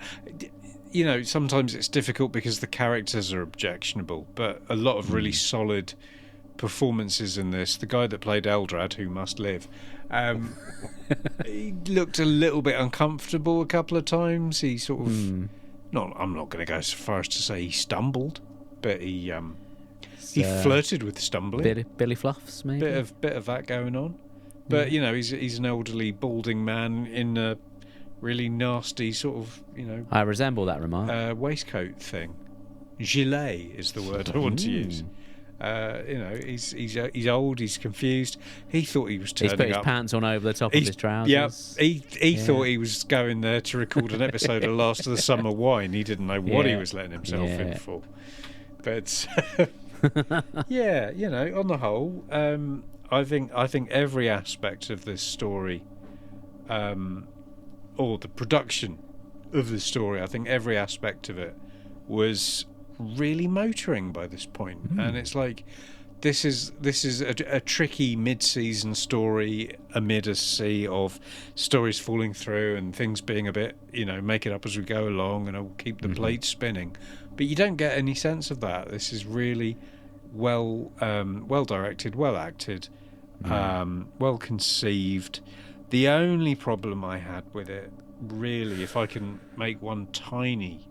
Sometimes it's difficult because the characters are objectionable, but a lot of really solid performances in this. The guy that played Eldrad, who must live, he looked a little bit uncomfortable a couple of times. He sort of, I'm not going to go so far as to say he stumbled, but he flirted with stumbling. Billy Fluffs, maybe. Bit of that going on, but he's an elderly balding man in a really nasty sort of, I resemble that remark. Waistcoat thing. Gilet is the word I want to use. He's old. He's confused. He thought he was turning up. He's put his pants on over the top of his trousers. Yeah, he thought he was going there to record an episode of Last of the Summer Wine. He didn't know what he was letting himself in for. But on the whole, I think every aspect of this story, or the production of the story, I think every aspect of it was really motoring by this point. And it's like this is a tricky mid-season story amid a sea of stories falling through and things being a bit, make it up as we go along and I'll keep the plate spinning. But you don't get any sense of that. This is really well directed, well acted, well conceived. The only problem I had with it, really, if I can make one tiny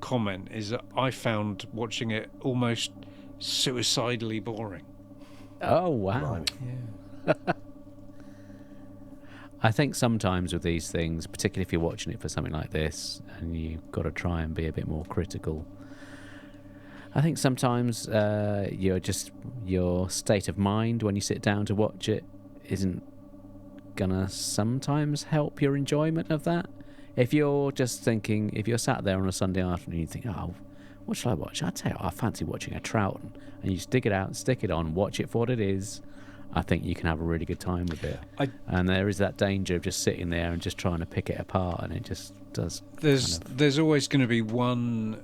comment, is that I found watching it almost suicidally boring. Oh, wow. Yeah. I think sometimes with these things, particularly if you're watching it for something like this, and you've got to try and be a bit more critical, I think sometimes your state of mind when you sit down to watch it isn't gonna sometimes help your enjoyment of that. if you're just thinking, if you're sat there on a Sunday afternoon, you think, oh, what shall I watch? I'd say, I fancy watching a Troughton, and you stick it out, stick it on, watch it for what it is. I think you can have a really good time with it. And there is that danger of just sitting there and just trying to pick it apart, and it just does. There's always going to be one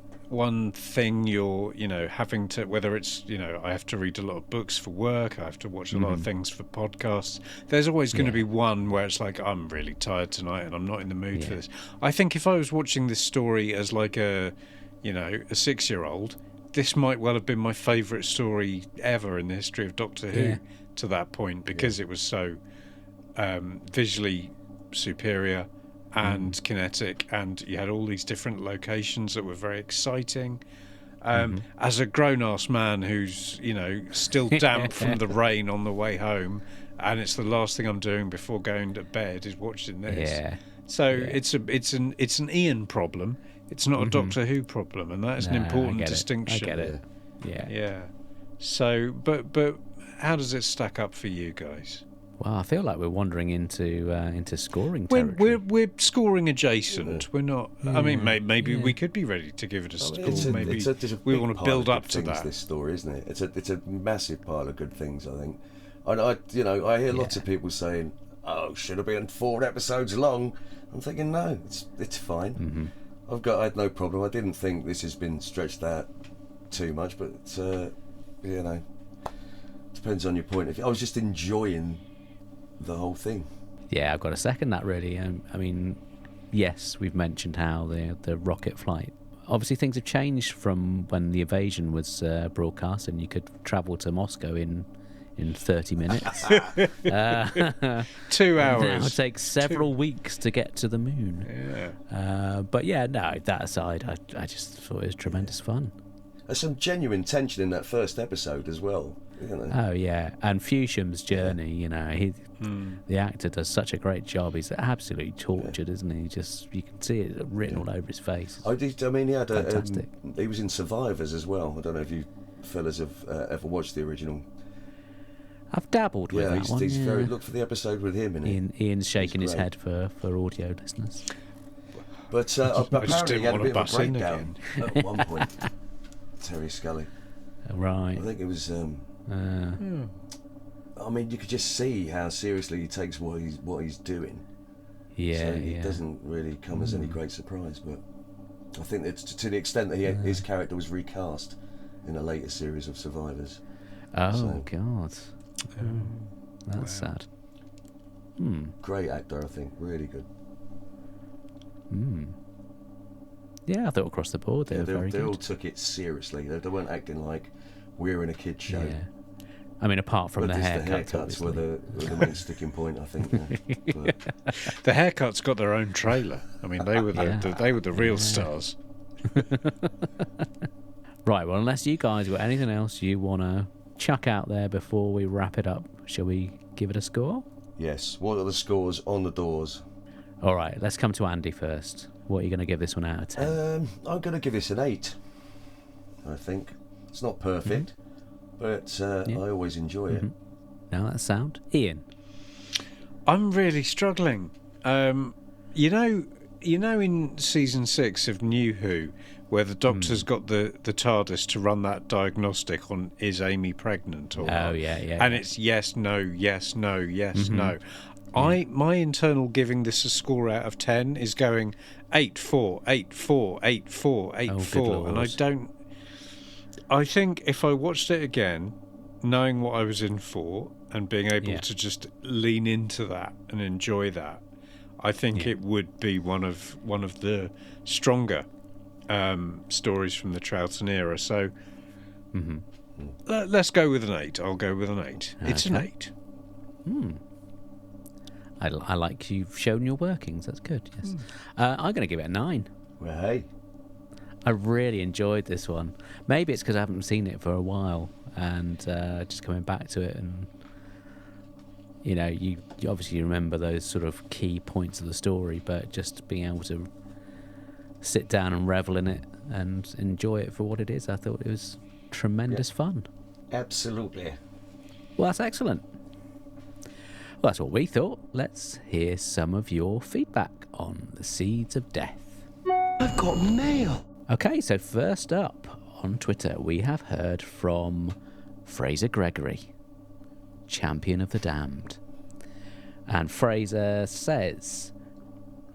thing you're, having to, whether it's, I have to read a lot of books for work, I have to watch a lot of things for podcasts. There's always going to be one where it's like, I'm really tired tonight and I'm not in the mood for this. I think if I was watching this story as like a 6-year-old, this might well have been my favourite story ever in the history of Doctor Who to that point, because it was so visually superior and kinetic, and you had all these different locations that were very exciting. As a grown-ass man who's, still damp from the rain on the way home, and it's the last thing I'm doing before going to bed is watching this. Yeah. So it's an Ian problem. It's not a Doctor Who problem, and that is an important distinction. I get it. Yeah. Yeah. So, but how does it stack up for you guys? Well, I feel like we're wandering into scoring territory. We're scoring adjacent. We're not. I mean, maybe we could be ready to give it a score. Maybe we want to build up to that. This story, isn't it? It's a massive pile of good things, I think. And I hear lots of people saying, "Oh, should have been 4 episodes long." I'm thinking, no, it's fine. I had no problem. I didn't think this has been stretched out too much, but depends on your point of view. I was just enjoying the whole thing. Yeah, I've got to second that, really. I mean, yes, we've mentioned how the rocket flight. Obviously, things have changed from when the invasion was broadcast, and you could travel to Moscow in 30 minutes. 2 hours. Now it takes several weeks to get to the moon. Yeah. But yeah, no, that aside, I just thought it was tremendous fun. There's some genuine tension in that first episode as well. Oh yeah, and Fewsham's journey, the actor does such a great job. He's absolutely tortured, isn't he? You can see it written all over his face. He had fantastic. He was in Survivors as well. I don't know if you fellas have ever watched the original. I've dabbled with that one. Look for the episode with him in it. Ian's shaking his head for audio listeners. But apparently he had a bit of a breakdown at one point. Terry Scully. Right. I think it was. I mean, you could just see how seriously he takes what he's doing. Yeah. So it doesn't really come as any great surprise. But I think it's to the extent that his character was recast in a later series of Survivors. Oh God. That's sad. Great actor, I think. Really good. Yeah, I thought across the board they were very good. They all took it seriously. They weren't acting like we're in a kid's show. Yeah. I mean, apart from the haircuts were the main sticking point, I think. But the haircuts got their own trailer. I mean, they were the real stars. Right. Well, unless you guys got anything else you want to chuck out there before we wrap it up, shall we give it a score? Yes. What are the scores on the doors? All right. Let's come to Andy first. What are you going to give this one out of 10? I'm going to give this an 8. I think it's not perfect, but I always enjoy it. No, that's sound. Ian, I'm really struggling. In season 6 of New Who, where the Doctor's got the TARDIS to run that diagnostic on is Amy pregnant or not? And it's yes, no, yes, no, yes, no. My internal giving this a score out of 10 is going 8-4, 8-4, 8-4, 8-4, and I think if I watched it again, knowing what I was in for and being able to just lean into that and enjoy that, I think it would be one of the stronger stories from the Troughton era. So let's go with an 8. I'll go with an 8. It's an 8. I like you've shown your workings. That's good. Yes. I'm going to give it a 9. Well, hey. I really enjoyed this one. Maybe it's because I haven't seen it for a while, and just coming back to it, and you obviously remember those sort of key points of the story, but just being able to sit down and revel in it and enjoy it for what it is, I thought it was tremendous fun. Absolutely. Well, that's excellent. Well, that's what we thought. Let's hear some of your feedback on The Seeds of Death. I've got mail. Okay, so first up on Twitter, we have heard from Fraser Gregory, Champion of the Damned. And Fraser says,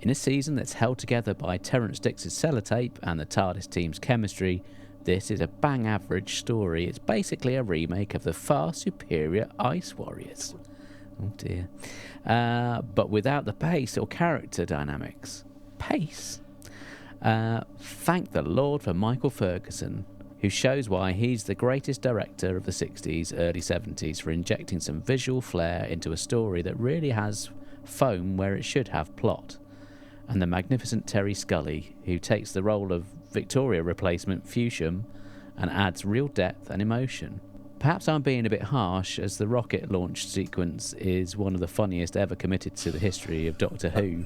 in a season that's held together by Terrance Dix's sellotape and the TARDIS team's chemistry, this is a bang average story. It's basically a remake of the far superior Ice Warriors. Oh dear. But without the pace or character dynamics. Pace? Thank the Lord for Michael Ferguson, who shows why he's the greatest director of the 60s, early 70s, for injecting some visual flair into a story that really has foam where it should have plot. And the magnificent Terry Scully, who takes the role of Victoria replacement Fusham and adds real depth and emotion. Perhaps I'm being a bit harsh, as the rocket launch sequence is one of the funniest ever committed to the history of Doctor Who,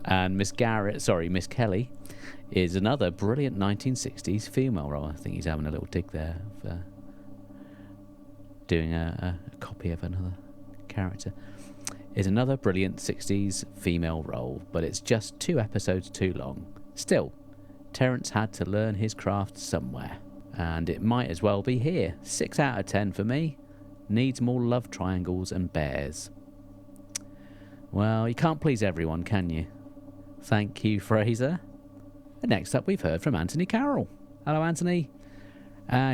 and Miss Kelly is another brilliant 1960s female role. I think he's having a little dig there of doing a copy of another character. Is another brilliant 60s female role, but it's just 2 episodes too long. Still, Terrance had to learn his craft somewhere, and it might as well be here. 6 out of 10 for me. Needs more love triangles and bears. Well, you can't please everyone, can you? Thank you, Fraser. And next up, we've heard from Anthony Carroll. Hello, Anthony.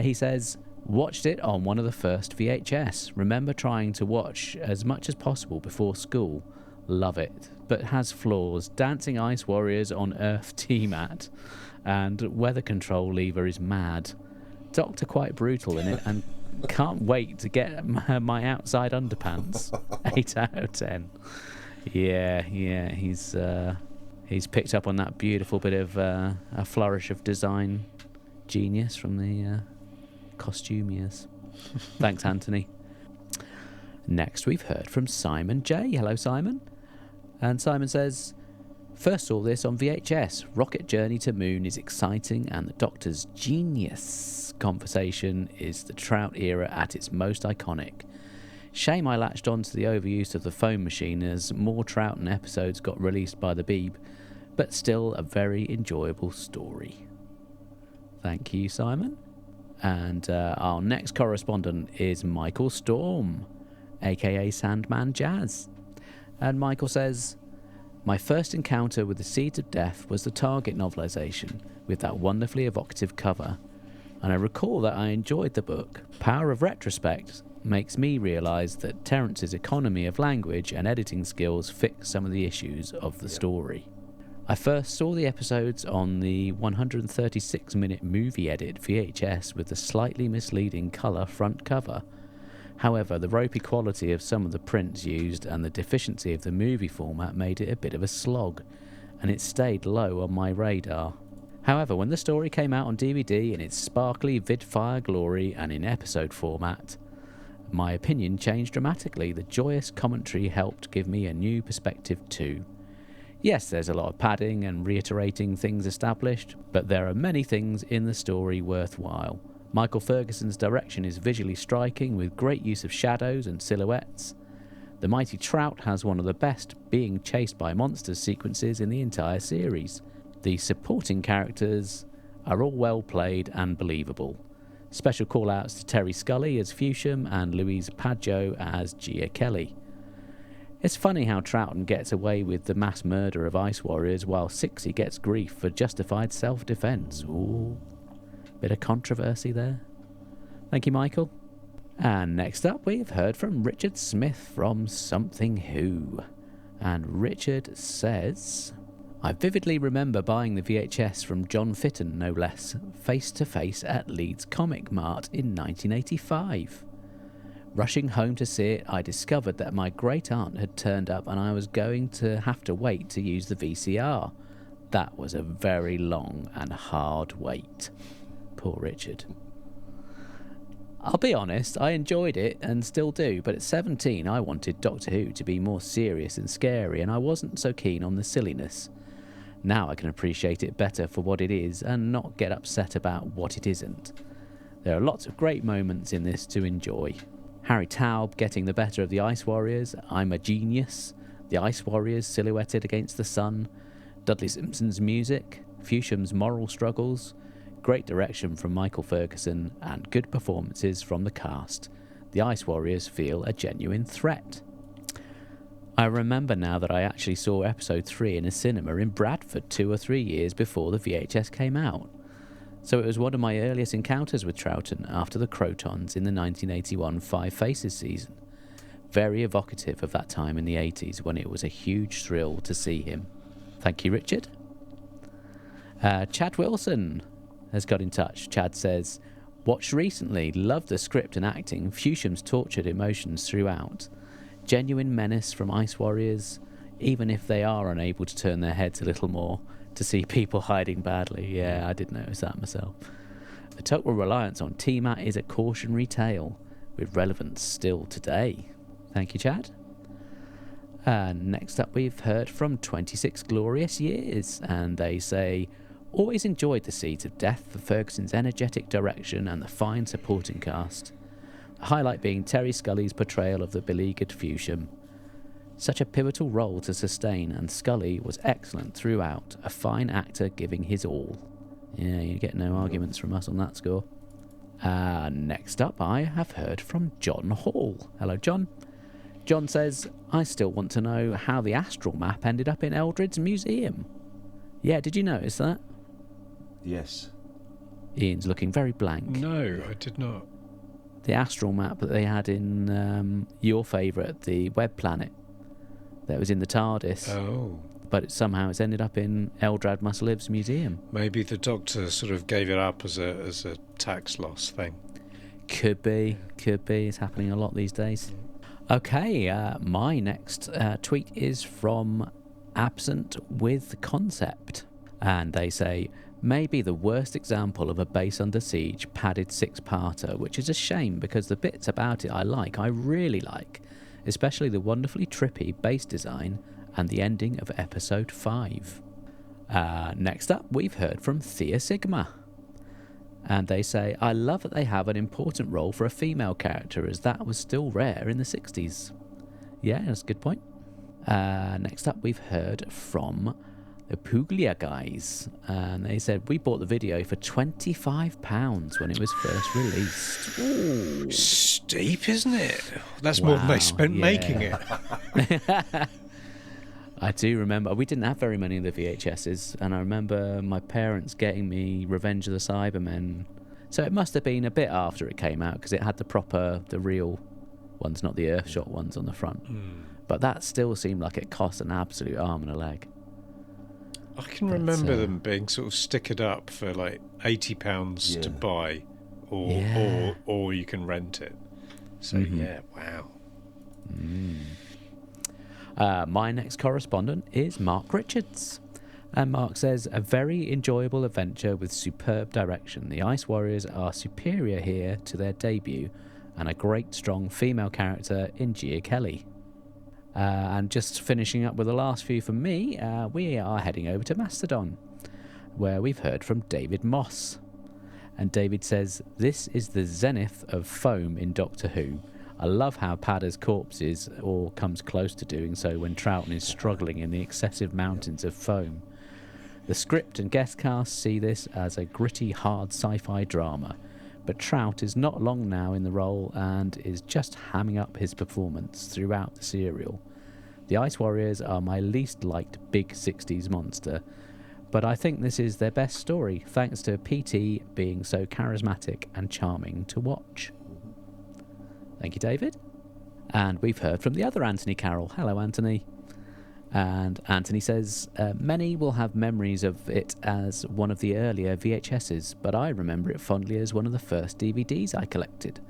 He says, watched it on one of the first VHS. Remember trying to watch as much as possible before school. Love it, but has flaws. Dancing Ice Warriors on Earth T-Mat, and weather control lever is mad. Doctor quite brutal in it, and can't wait to get my outside underpants. 8 out of 10. Yeah, he's picked up on that beautiful bit of a flourish of design genius from the costumiers. Thanks, Anthony. Next, we've heard from Simon J. Hello, Simon. And Simon says, first saw this on VHS. Rocket Journey to Moon is exciting, and the Doctor's genius conversation is the Trout era at its most iconic. Shame I latched on to the overuse of the foam machine, as more Troughton episodes got released by the Beeb, but still a very enjoyable story. Thank you, Simon. And our next correspondent is Michael Storm, aka Sandman Jazz. And Michael says, my first encounter with the Seeds of Death was the Target novelisation, with that wonderfully evocative cover. And I recall that I enjoyed the book. Power of retrospect makes me realise that Terrance's economy of language and editing skills fix some of the issues of the story. I first saw the episodes on the 136-minute movie edit VHS with the slightly misleading colour front cover. However, the ropey quality of some of the prints used and the deficiency of the movie format made it a bit of a slog, and it stayed low on my radar. However, when the story came out on DVD in its sparkly Vidfire glory and in episode format, my opinion changed dramatically. The joyous commentary helped give me a new perspective too. Yes, there's a lot of padding and reiterating things established, but there are many things in the story worthwhile. Michael Ferguson's direction is visually striking, with great use of shadows and silhouettes. The mighty Trout has one of the best being chased by monsters sequences in the entire series. The supporting characters are all well played and believable. Special call-outs to Terry Scully as Fusham and Louise Padjo as Gia Kelly. It's funny how Troughton gets away with the mass murder of Ice Warriors while Sixie gets grief for justified self-defense. Ooh, bit of controversy there. Thank you, Michael. And next up, we've heard from Richard Smith from Something Who. And Richard says, I vividly remember buying the VHS from John Fitton, no less, face to face at Leeds Comic Mart in 1985. Rushing home to see it, I discovered that my great-aunt had turned up and I was going to have to wait to use the VCR. That was a very long and hard wait. Poor Richard. I'll be honest, I enjoyed it and still do, but at 17 I wanted Doctor Who to be more serious and scary, and I wasn't so keen on the silliness. Now I can appreciate it better for what it is and not get upset about what it isn't. There are lots of great moments in this to enjoy. Harry Taub getting the better of the Ice Warriors, I'm a Genius, the Ice Warriors silhouetted against the sun, Dudley Simpson's music, Fewsham's moral struggles, great direction from Michael Ferguson, and good performances from the cast, the Ice Warriors feel a genuine threat. I remember now that I actually saw episode 3 in a cinema in Bradford 2 or 3 years before the VHS came out. So it was one of my earliest encounters with Troughton after the Crotons in the 1981 Five Faces season. Very evocative of that time in the 80s when it was a huge thrill to see him. Thank you, Richard. Chad Wilson has got in touch. Chad says, watched recently, loved the script and acting, Fewsham's tortured emotions throughout. Genuine menace from Ice Warriors, even if they are unable to turn their heads a little more to see people hiding badly. Yeah, I did notice that myself. A total reliance on T-Mat is a cautionary tale with relevance still today. Thank you, Chad. Next up, we've heard from 26 Glorious Years, and they say, always enjoyed The Seeds of Death for Ferguson's energetic direction and the fine supporting cast. The highlight being Terry Scully's portrayal of the beleaguered Fewsham. Such a pivotal role to sustain, and Scully was excellent throughout, a fine actor giving his all. Yeah, you get no arguments from us on that score. Next up, I have heard from John Hall. Hello, John. John says, I still want to know how the astral map ended up in Eldred's museum. Yeah, did you notice that? Yes. Ian's looking very blank. No, I did not. The astral map that they had in your favourite, the Web Planet, that was in the TARDIS. Oh. But somehow it's ended up in Eldrad Must Live's museum. Maybe the Doctor sort of gave it up as a tax loss thing. Could be. It's happening a lot these days. Okay, my next tweet is from Absent with Concept. And they say, maybe the worst example of a base under siege padded six-parter, which is a shame because the bits about it I really like, especially the wonderfully trippy base design and the ending of episode 5. Next up, we've heard from Thea Sigma. And they say, I love that they have an important role for a female character, as that was still rare in the 60s. Yeah, that's a good point. Next up, we've heard from the Puglia guys. And they said, we bought the video for £25 when it was first released. Ooh. Steep, isn't it? That's more than they spent making it. I do remember, we didn't have very many of the VHSs, and I remember my parents getting me Revenge of the Cybermen. So it must have been a bit after it came out, because it had the real ones, not the Earthshot ones on the front. But that still seemed like it cost an absolute arm and a leg. I can remember them being sort of stickered up for like £80 to buy, or you can rent it. So yeah, wow. My next correspondent is Mark Richards. And Mark says, a very enjoyable adventure with superb direction. The Ice Warriors are superior here to their debut, and a great strong female character in Gia Kelly. And just finishing up with the last few from me, we are heading over to Mastodon, where we've heard from David Moss. And David says, this is the zenith of foam in Doctor Who. I love how Padder's corpses or comes close to doing so when Troughton is struggling in the excessive mountains of foam. The script and guest cast see this as a gritty, hard sci-fi drama, but Trout is not long now in the role and is just hamming up his performance throughout the serial. The Ice Warriors are my least liked big 60s monster, but I think this is their best story, thanks to PT being so charismatic and charming to watch. Thank you, David. And we've heard from the other Anthony Carroll. Hello, Anthony. And Anthony says, many will have memories of it as one of the earlier VHSs, but I remember it fondly as one of the first DVDs I collected.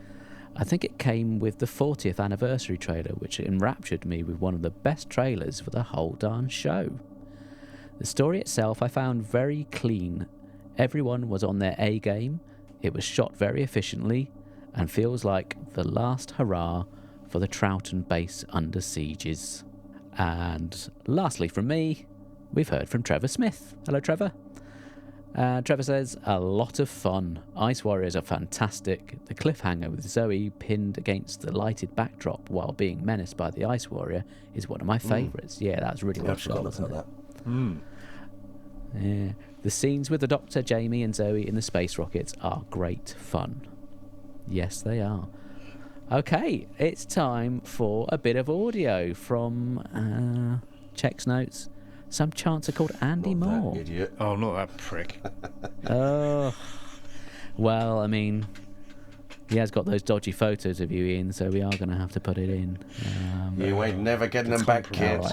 I think it came with the 40th anniversary trailer, which enraptured me with one of the best trailers for the whole darn show. The story itself I found very clean. Everyone was on their A game. It was shot very efficiently, and feels like the last hurrah for the Troughton base under sieges. And lastly from me, we've heard from Trevor Smith. Hello, Trevor. Trevor says, a lot of fun. Ice Warriors are fantastic. The cliffhanger with Zoe pinned against the lighted backdrop while being menaced by the Ice Warrior is one of my favourites. Yeah, that's really well shot, wasn't it? Yeah. The scenes with the Doctor, Jamie and Zoe in the space rockets are great fun. Yes, they are. Okay, it's time for a bit of audio from Check's Notes. Some chancer called Andy Moore. That idiot. Oh, not that prick. Oh. Well, I mean, he has got those dodgy photos of you, Ian, so we are going to have to put it in. You ain't never getting them back, kid. Right.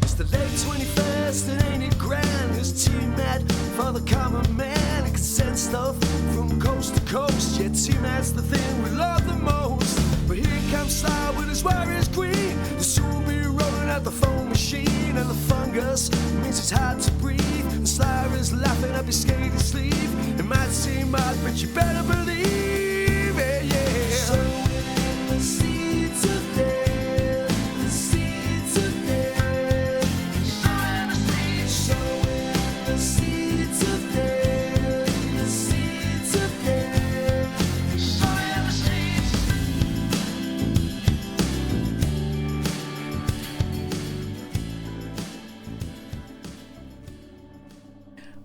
It's the late 21st, and ain't it grand? His team met for the common man. It can send stuff from coast to coast. Yeah, team that's the thing we love the most. But here comes Sly with his warriors green. He'll soon be rolling out the foam machine, and the fungus means it's hard to breathe. And Sly is laughing up his skating sleeve. It might seem odd, but you better believe it, yeah. So in the seeds of death, the seeds of death, so in the seeds of death, the seeds of death, so in the seeds.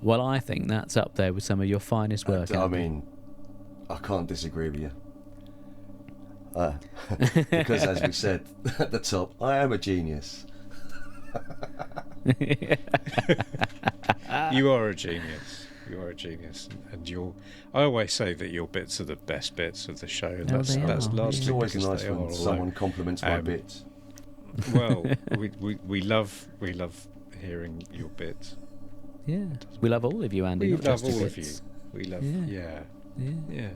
Well, I think that's up there with some of your finest work. I Andy. mean, I can't disagree with you. Because as we said at the top, I am a genius. You are a genius. You are a genius, and I always say that your bits are the best bits of the show, and that's largely It's always because nice they when are. someone compliments my bits. Well, we love hearing your bits. Yeah, we love all of you, Andy. We not love just your all of you. bits. We love, yeah.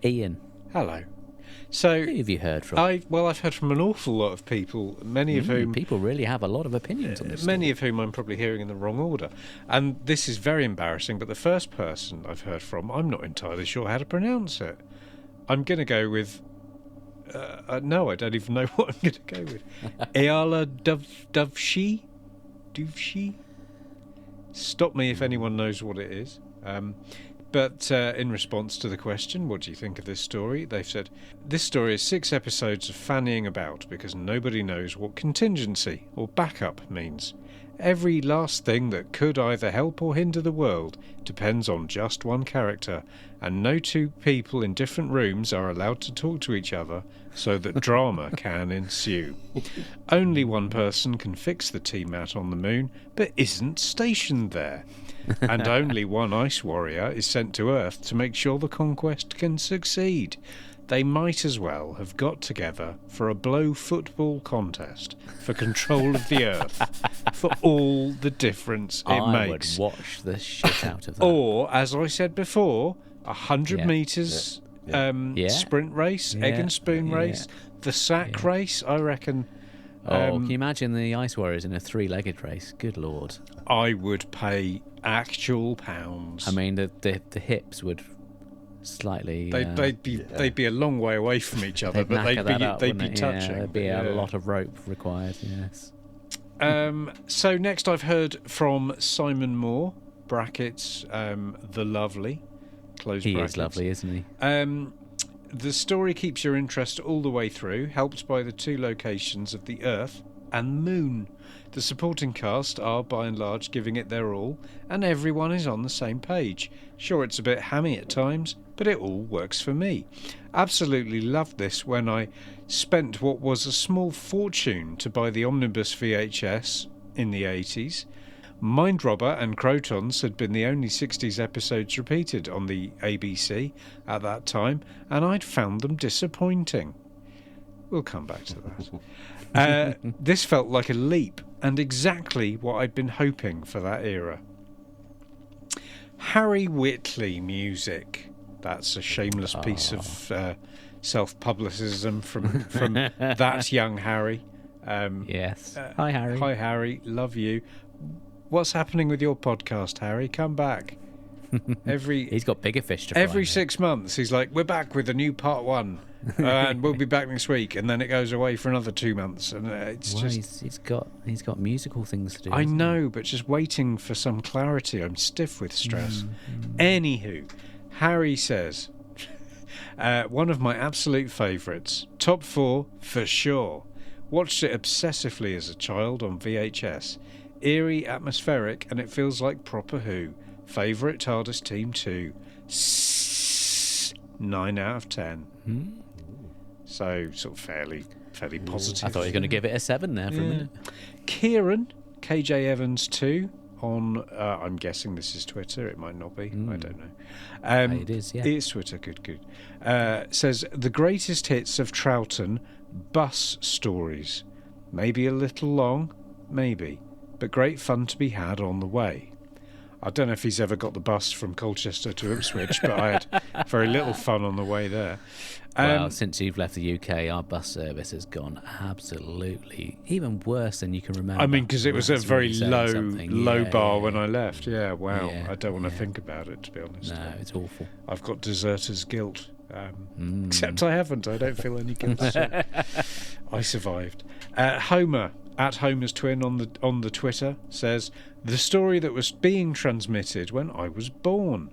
Ian, Hello. So, who have you heard from? I've heard from an awful lot of people, many of whom people really have a lot of opinions on this. many of whom I'm probably hearing in the wrong order. And this is very embarrassing, but the first person I've heard from, I'm not entirely sure how to pronounce it. I'm going to go with... no, I don't even know what I'm going to go with. Ayala Duvshi? Stop me if anyone knows what it is. But in response to the question, what do you think of this story? They've said, this story is 6 episodes of fannying about because nobody knows what contingency or backup means. Every last thing that could either help or hinder the world depends on just one character, and no two people in different rooms are allowed to talk to each other so that drama can ensue. Only one person can fix the T-Mat on the moon, but isn't stationed there. And only one ice warrior is sent to Earth to make sure the conquest can succeed. They might as well have got together for a blow football contest for control of the Earth, for all the difference it makes. I would watch the shit out of that. Or, as I said before, 100 metres sprint race, egg and spoon race, the sack race, I reckon. Can you imagine the Ice Warriors in a 3-legged race? Good Lord. I would pay actual pounds. I mean, the hips would slightly... They'd be a long way away from each other, but they'd be touching. Yeah, there'd be a lot of rope required, yes. So next I've heard from Simon Moore, brackets, the lovely, close brackets. He is lovely, isn't he? The story keeps your interest all the way through, helped by the 2 locations of the Earth and Moon. The supporting cast are, by and large, giving it their all, and everyone is on the same page. Sure, it's a bit hammy at times, but it all works for me. Absolutely loved this when I spent what was a small fortune to buy the Omnibus VHS in the 80s. Mindrobber and Crotons had been the only 60s episodes repeated on the ABC at that time, and I'd found them disappointing. We'll come back to that. This felt like a leap, and exactly what I'd been hoping for that era. Harry Whitley music. That's a shameless piece of self-publicism from that young Harry. Yes. Hi, Harry. Hi, Harry. Love you. What's happening with your podcast, Harry? Come back. He's got bigger fish to fry. Every 6 months, he's like, we're back with a new part 1. And we'll be back next week, and then it goes away for another 2 months, and it's just he's got musical things to do. I know, but just waiting for some clarity. I'm stiff with stress. Anywho, Harry says, one of my absolute favourites, top 4 for sure. Watched it obsessively as a child on VHS. Eerie, atmospheric, and it feels like proper Who. Favourite TARDIS team too. 9 out of 10. So sort of fairly positive. I thought you were going to give it a 7 there for a minute. Kieran, KJ Evans 2 on, I'm guessing this is Twitter, it might not be, I don't know. It is, yeah. It's Twitter, good. Says, the greatest hits of Troughton, bus stories. Maybe a little long, maybe, but great fun to be had on the way. I don't know if he's ever got the bus from Colchester to Ipswich, but I had very little fun on the way there. Well, since you've left the UK, our bus service has gone absolutely even worse than you can remember. I mean, because it was a very low bar when I left. Yeah, wow. Yeah, I don't want to think about it, to be honest. No, it's awful. I've got deserter's guilt. Except I haven't. I don't feel any guilt. So I survived. Homer, at Homer's Twin on the Twitter, says, the story that was being transmitted when I was born.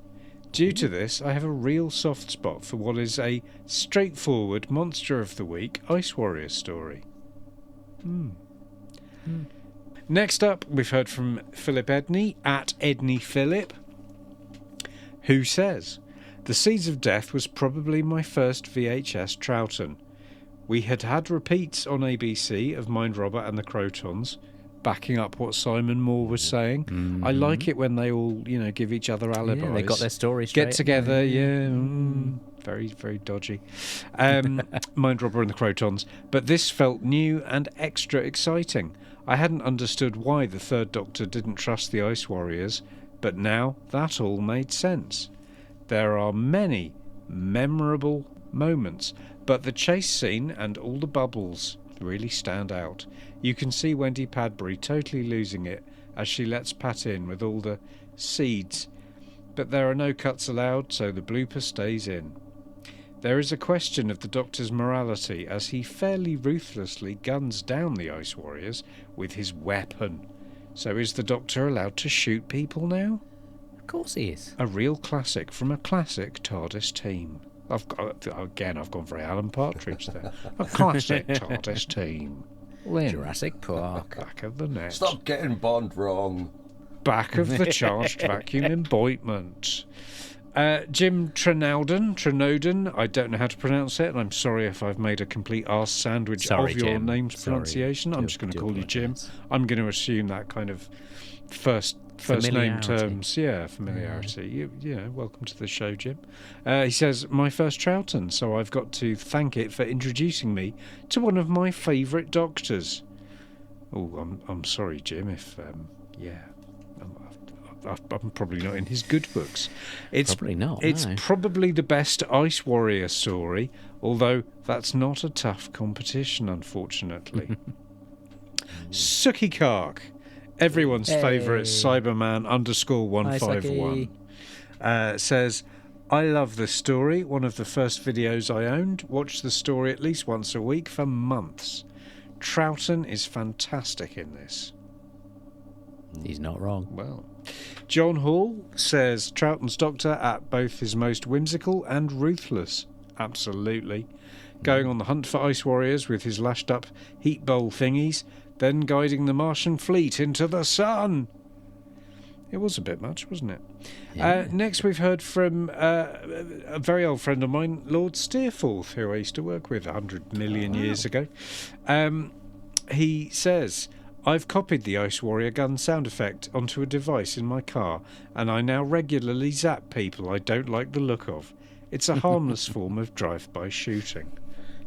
Due to this, I have a real soft spot for what is a straightforward Monster of the Week Ice Warrior story. Next up, we've heard from Philip Edney, at Edney Philip, who says, the Seeds of Death was probably my first VHS Troughton. We had repeats on ABC of Mind Robber and the Crotons, backing up what Simon Moore was saying. I like it when they all, give each other alibis. Yeah, they got their story straight. Get together, very, very dodgy. Mind Robber and the Crotons. But this felt new and extra exciting. I hadn't understood why the Third Doctor didn't trust the Ice Warriors, but now that all made sense. There are many memorable moments, but the chase scene and all the bubbles really stand out. You can see Wendy Padbury totally losing it as she lets Pat in with all the seeds, but there are no cuts allowed, so the blooper stays in. There is a question of the Doctor's morality as he fairly ruthlessly guns down the Ice Warriors with his weapon. So is the Doctor allowed to shoot people now? Of course he is. A real classic from a classic TARDIS team. I've gone very Alan Partridge there. A classic TARDIS team. Jurassic Park. Back of the net. Stop getting Bond wrong. Back of the charged vacuum emboyment. Jim Trenowden, I don't know how to pronounce it, and I'm sorry if I've made a complete arse sandwich of your name's pronunciation. I'm just going to call you Jim. I'm going to assume that kind of first name terms, familiarity. Yeah, welcome to the show, Jim. He says, my first Troughton, so I've got to thank it for introducing me to one of my favourite Doctors. Oh, I'm sorry, Jim, if, I'm probably not in his good books. It's probably not. It's probably the best Ice Warrior story, although that's not a tough competition, unfortunately. Suki Kark. Everyone's favourite Cyberman _151 says, I love this story. One of the first videos I owned. Watched the story at least once a week for months. Troughton is fantastic in this. He's not wrong. Well, John Hall says Troughton's Doctor at both his most whimsical and ruthless. Absolutely. Going on the hunt for Ice Warriors with his lashed up heat bowl thingies, then guiding the Martian fleet into the sun. It was a bit much, wasn't it? Yeah. Next we've heard from a very old friend of mine, Lord Steerforth, who I used to work with 100 million years ago. He says, I've copied the Ice Warrior gun sound effect onto a device in my car, and I now regularly zap people I don't like the look of. It's a harmless form of drive-by shooting.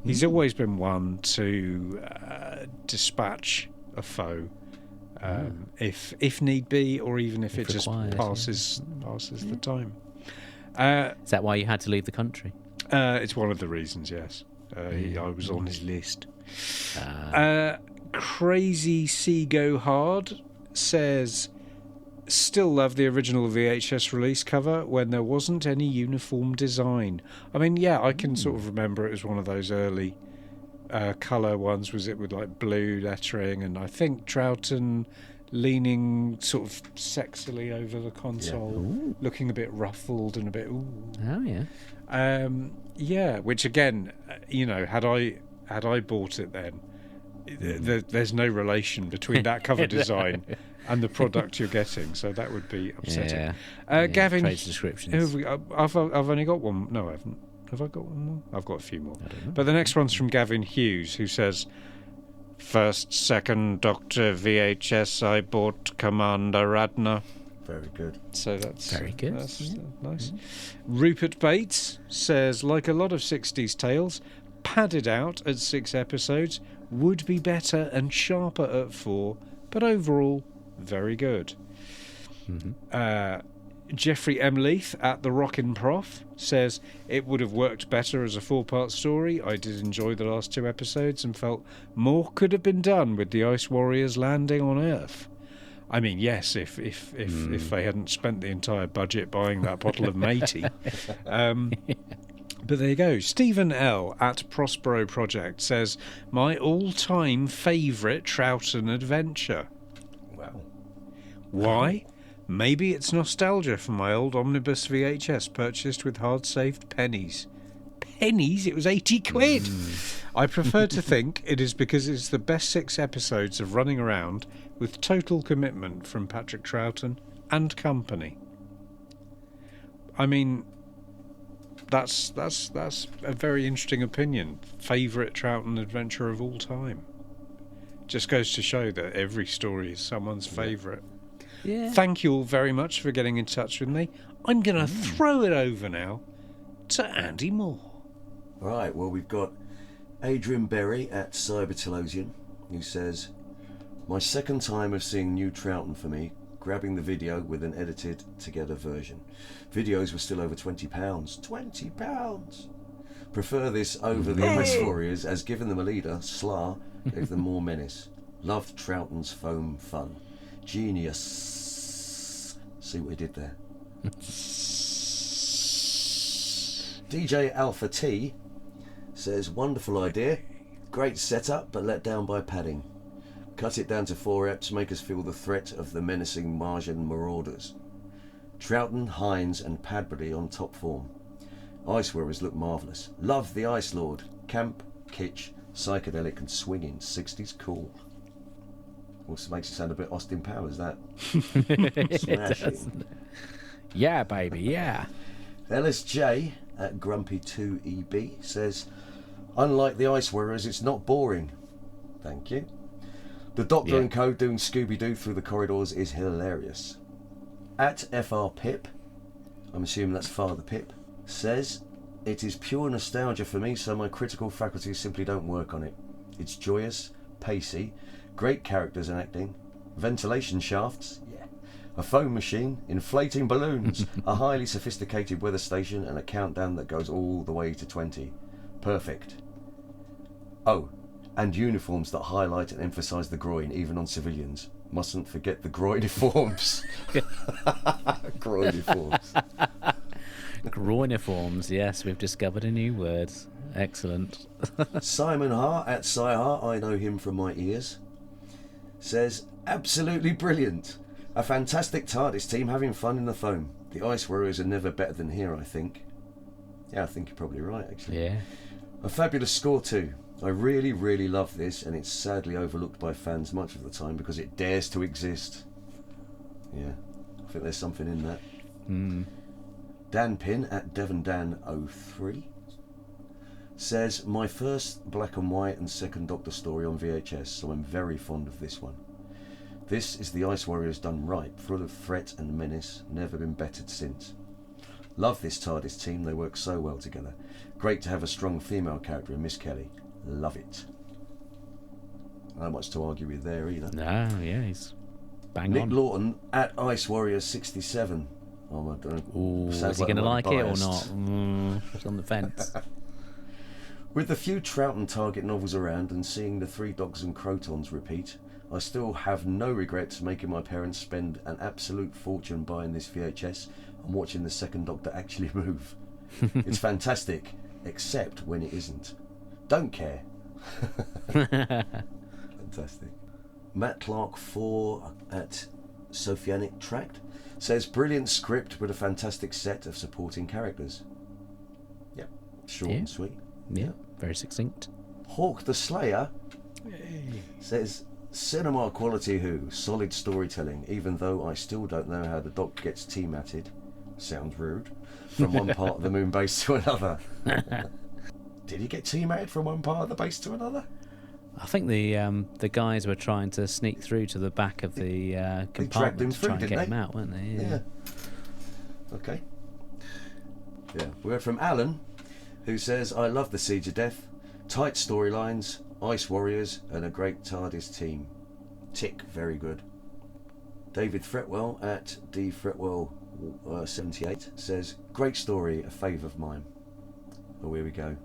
He's always been one to dispatch a foe, if need be, or even if it just passes the time. Is that why you had to leave the country? It's one of the reasons, yes. I was on his list. Crazy Sea Go Hard says, still love the original VHS release cover when there wasn't any uniform design. I mean, yeah, I can sort of remember it as one of those early colour ones. Was it with like blue lettering, and I think Troughton leaning sort of sexily over the console, looking a bit ruffled and a bit which again, had I bought it then, there's no relation between that cover design and the product you're getting, so that would be upsetting. Gavin, trade descriptions. I've only got one. No, I haven't. Have I got one more? I've got a few more. But the next one's from Gavin Hughes, who says, "First, second Doctor VHS I bought Commander Radna." Very good. So that's very good. That's nice. Rupert Bates says, like a lot of 60s tales, padded out at 6 episodes would be better and sharper at 4, but overall, very good. Jeffrey M. Leith at The Rockin' Prof says, it would have worked better as a 4-part story. I did enjoy the last 2 episodes and felt more could have been done with the Ice Warriors landing on Earth. I mean, yes, if they hadn't spent the entire budget buying that bottle of matey. But there you go. Stephen L. at Prospero Project says, my all-time favourite Troughton adventure. Wow. Why? Maybe it's nostalgia for my old omnibus VHS purchased with hard-saved pennies. Pennies? It was 80 quid! I prefer to think it is because it's the best 6 episodes of running around with total commitment from Patrick Troughton and company. I mean, that's a very interesting opinion. Favourite Troughton adventure of all time. Just goes to show that every story is someone's favourite. Yeah. Thank you all very much for getting in touch with me. I'm going to throw it over now to Andy Moore. Right, well, we've got Adrian Berry at Cybertelosian, who says, my second time of seeing New Troughton for me, grabbing the video with an edited together version. Videos were still over £20. £20! Prefer this over the Ice Warriors, as given them a leader, Slar, gave them more menace. Loved Troughton's foam fun. Genius. See what he did there. DJ Alpha T says, wonderful idea. Great setup, but let down by padding. Cut it down to 4 eps, make us feel the threat of the menacing Martian marauders. Troughton, Hines and Padbury on top form. Ice Warriors look marvellous. Love the Ice Lord. Camp, kitsch, psychedelic and swinging. 60s cool. Also makes it sound a bit Austin Powers, that. Smashing. Yeah, baby, yeah. LSJ at Grumpy2EB says, unlike the Ice Warriors, it's not boring. Thank you. The Doctor and Co doing Scooby-Doo through the corridors is hilarious. At FR Pip, I'm assuming that's Father Pip, says, it is pure nostalgia for me, so my critical faculties simply don't work on it. It's joyous, pacey, great characters and acting, ventilation shafts, a foam machine, inflating balloons, a highly sophisticated weather station and a countdown that goes all the way to 20. Perfect. Oh, and uniforms that highlight and emphasise the groin, even on civilians. Mustn't forget the groiniforms. Groiniforms. Groiniforms, yes, we've discovered a new word. Excellent. Simon Hart at Sci-Hart, I know him from my ears, says, absolutely brilliant. A fantastic TARDIS team having fun in the foam. The Ice Warriors are never better than here, I think. Yeah, I think you're probably right, actually. Yeah. A fabulous score too. I really, really love this, and it's sadly overlooked by fans much of the time because it dares to exist. Yeah, I think there's something in that. Dan Pin at DevonDan03 says, my first black and white and second Doctor story on VHS, so I'm very fond of this one. This is the Ice Warriors done right, full of threat and menace, never been bettered since. Love this TARDIS team, they work so well together. Great to have a strong female character in Miss Kelly. Love it. Not much to argue with there either. No, yeah, he's bang Nick on. Lawton at Ice Warriors 67. Oh, I don't Ooh, is he going to like it or not? It's on the fence. With the few Troughton Target novels around and seeing the Three Dogs and Crotons repeat, I still have no regrets making my parents spend an absolute fortune buying this VHS and watching the second Doctor actually move. It's fantastic, except when it isn't. Don't care. Fantastic. Matt Clark 4 at Sophianic Tract says, brilliant script with a fantastic set of supporting characters. Yep, short and sweet. Yeah, very succinct. Hawk the Slayer says, cinema quality Who, solid storytelling, even though I still don't know how the Doc gets T-matted. Sounds rude. From one part of the moon base to another. Did he get T-matted from one part of the base to another? I think the guys were trying to sneak through to the back of the compartment to try and get him out, weren't they? Yeah. Okay. Yeah. We heard from Alan, who says, I love the Siege of Death. Tight storylines, Ice Warriors, and a great TARDIS team. Tick, very good. David Fretwell at dfretwell78 says, great story, a fave of mine. Oh, here we go.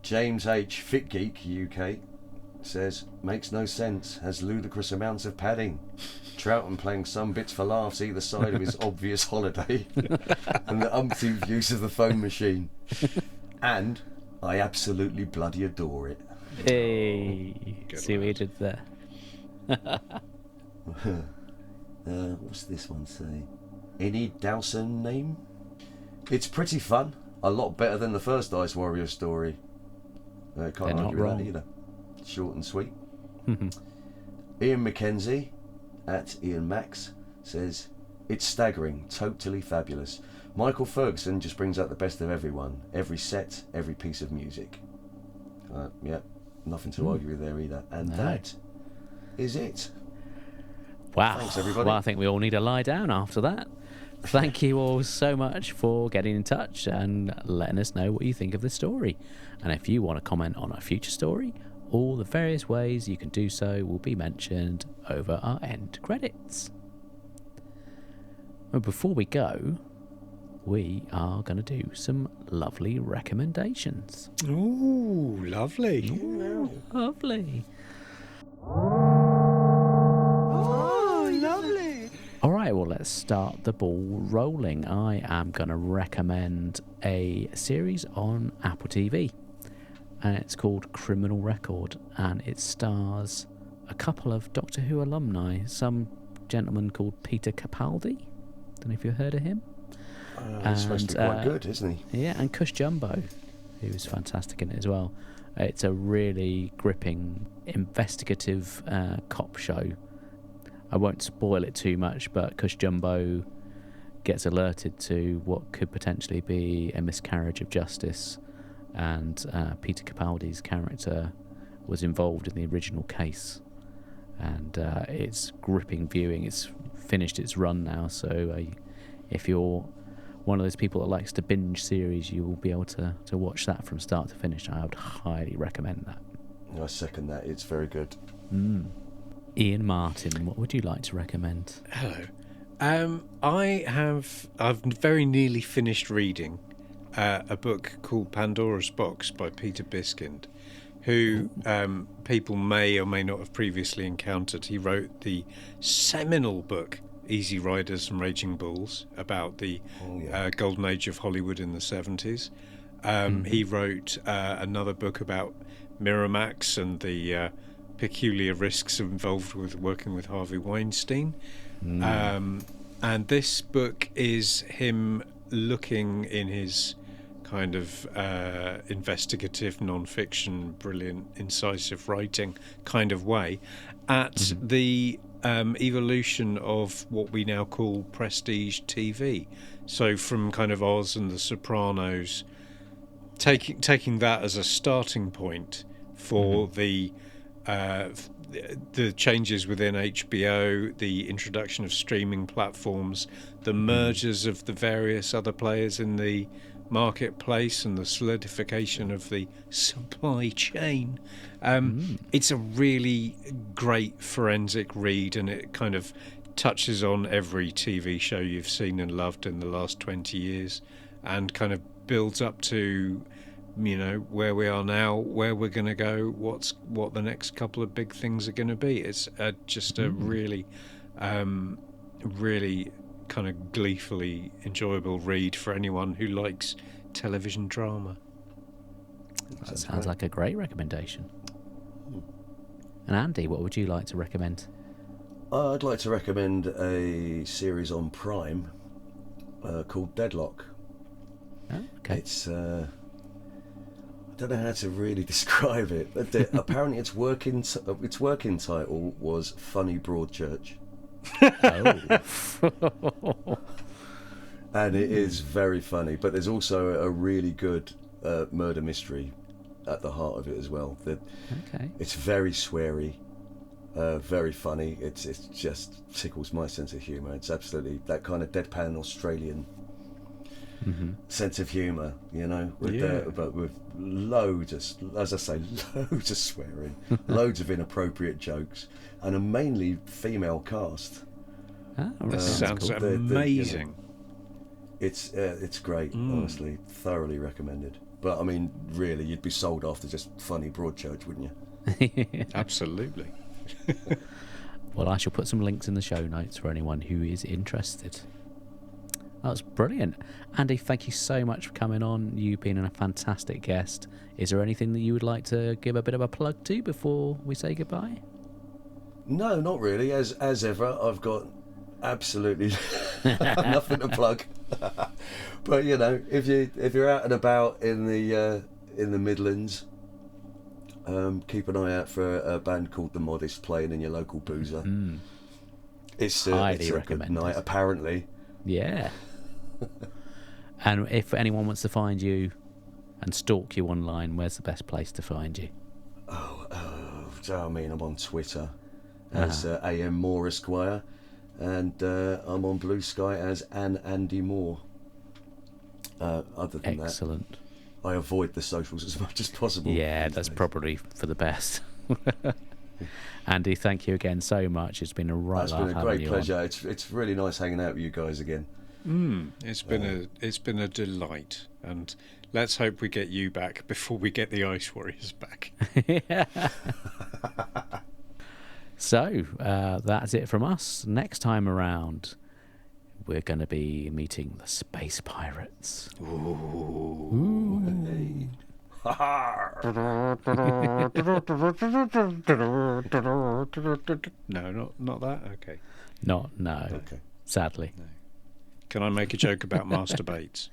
James H. Fit Geek UK says, makes no sense, has ludicrous amounts of padding. Troughton playing some bits for laughs either side of his obvious holiday, and the umpteenth use of the phone machine. And I absolutely bloody adore it. Hey, see what you did there. What's this one say? Any Dowson name? It's pretty fun. A lot better than the first Ice Warrior story. Can't argue with that either. Short and sweet. Ian McKenzie at Ian Max says, it's staggering, totally fabulous. Michael Ferguson just brings out the best of everyone, every set, every piece of music. Yeah, nothing to argue with there either. And that is it. Wow. Thanks, everybody. Well, I think we all need to lie down after that. Thank you all so much for getting in touch and letting us know what you think of the story. And if you want to comment on a future story, all the various ways you can do so will be mentioned over our end credits. Well, before we go, we are going to do some lovely recommendations. Ooh, lovely. Ooh, lovely. Oh, lovely. All right, well, let's start the ball rolling. I am going to recommend a series on Apple TV, and it's called Criminal Record, and it stars a couple of Doctor Who alumni, some gentleman called Peter Capaldi. Don't know if you've heard of him. He's supposed to be quite good, isn't he? Yeah, and Cush Jumbo, who was fantastic in it as well. It's a really gripping, investigative cop show. I won't spoil it too much, but Cush Jumbo gets alerted to what could potentially be a miscarriage of justice, and Peter Capaldi's character was involved in the original case, and it's gripping viewing. It's finished its run now, so if you're one of those people that likes to binge series, you will be able to watch that from start to finish. I would highly recommend that. I second that. It's very good. Ian Martin, what would you like to recommend? Hello. I've very nearly finished reading a book called Pandora's Box by Peter Biskind, who people may or may not have previously encountered. He wrote the seminal book Easy Riders and Raging Bulls about the golden age of Hollywood in the 70s. He wrote another book about Miramax and the peculiar risks involved with working with Harvey Weinstein. And this book is him looking in his kind of investigative non-fiction, brilliant, incisive writing kind of way at the evolution of what we now call prestige TV. So from kind of Oz and The Sopranos, taking that as a starting point for the changes within HBO, the introduction of streaming platforms, the mergers of the various other players in the marketplace, and the solidification of the supply chain. It's a really great forensic read, and it kind of touches on every TV show you've seen and loved in the last 20 years, and kind of builds up to, you know, where we are now, where we're going to go, what the next couple of big things are going to be. It's just a really kind of gleefully enjoyable read for anyone who likes television drama. That sounds like a great recommendation. And Andy, what would you like to recommend? I'd like to recommend a series on Prime called Deadlock. Oh, okay. It's don't know how to really describe it, but apparently its working title was Funny Broadchurch. Oh. And it is very funny, but there's also a really good murder mystery at the heart of it as well. Okay. It's very sweary, very funny. It just tickles my sense of humour. It's absolutely that kind of deadpan Australian sense of humour, you know, but with loads of, as I say, loads of swearing, loads of inappropriate jokes, and a mainly female cast. That sounds amazing. You know, it's great, honestly, thoroughly recommended. But I mean, really, you'd be sold after just Funny Broadchurch, wouldn't you? Absolutely. Well, I shall put some links in the show notes for anyone who is interested. That was brilliant. Andy, thank you so much for coming on. You've been a fantastic guest. Is there anything that you would like to give a bit of a plug to before we say goodbye? No, not really. As ever, I've got absolutely nothing to plug. But you know, if you're out and about in the Midlands, keep an eye out for a band called The Modest playing in your local boozer. It's a good night, apparently. Yeah. And if anyone wants to find you and stalk you online, where's the best place to find you? I mean, I'm on Twitter as AM Moore Esquire, and I'm on Blue Sky as Andy Moore. Other than Excellent. that, I avoid the socials as much as possible. Yeah, that's probably for the best. Andy, thank you again so much. It's been a It's been a great pleasure. It's really nice hanging out with you guys again. It's been a delight, and let's hope we get you back before we get the Ice Warriors back. So that's it from us. Next time around, we're going to be meeting the Space Pirates. Ooh. Hey. No, not that. Okay. No. Okay. Sadly. No. Can I make a joke about masturbates?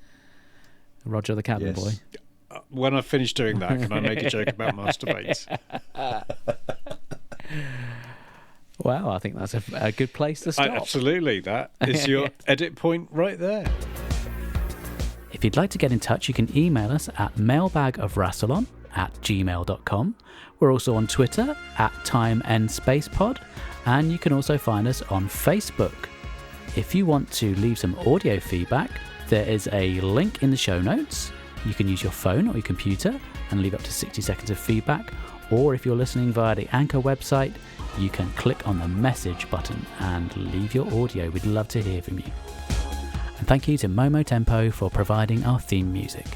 Roger the Cabin Boy. When I finish doing that, can I make a joke about masturbates? Wow, I think that's a good place to stop. Absolutely, that is your edit point right there. If you'd like to get in touch, you can email us at mailbagofrassilon@gmail.com. We're also on Twitter @TimeEndSpacePod, and you can also find us on Facebook. If you want to leave some audio feedback, there is a link in the show notes. You can use your phone or your computer and leave up to 60 seconds of feedback, or if you're listening via the Anchor website, you can click on the message button and leave your audio. We'd love to hear from you. And thank you to Momo Tempo for providing our theme music.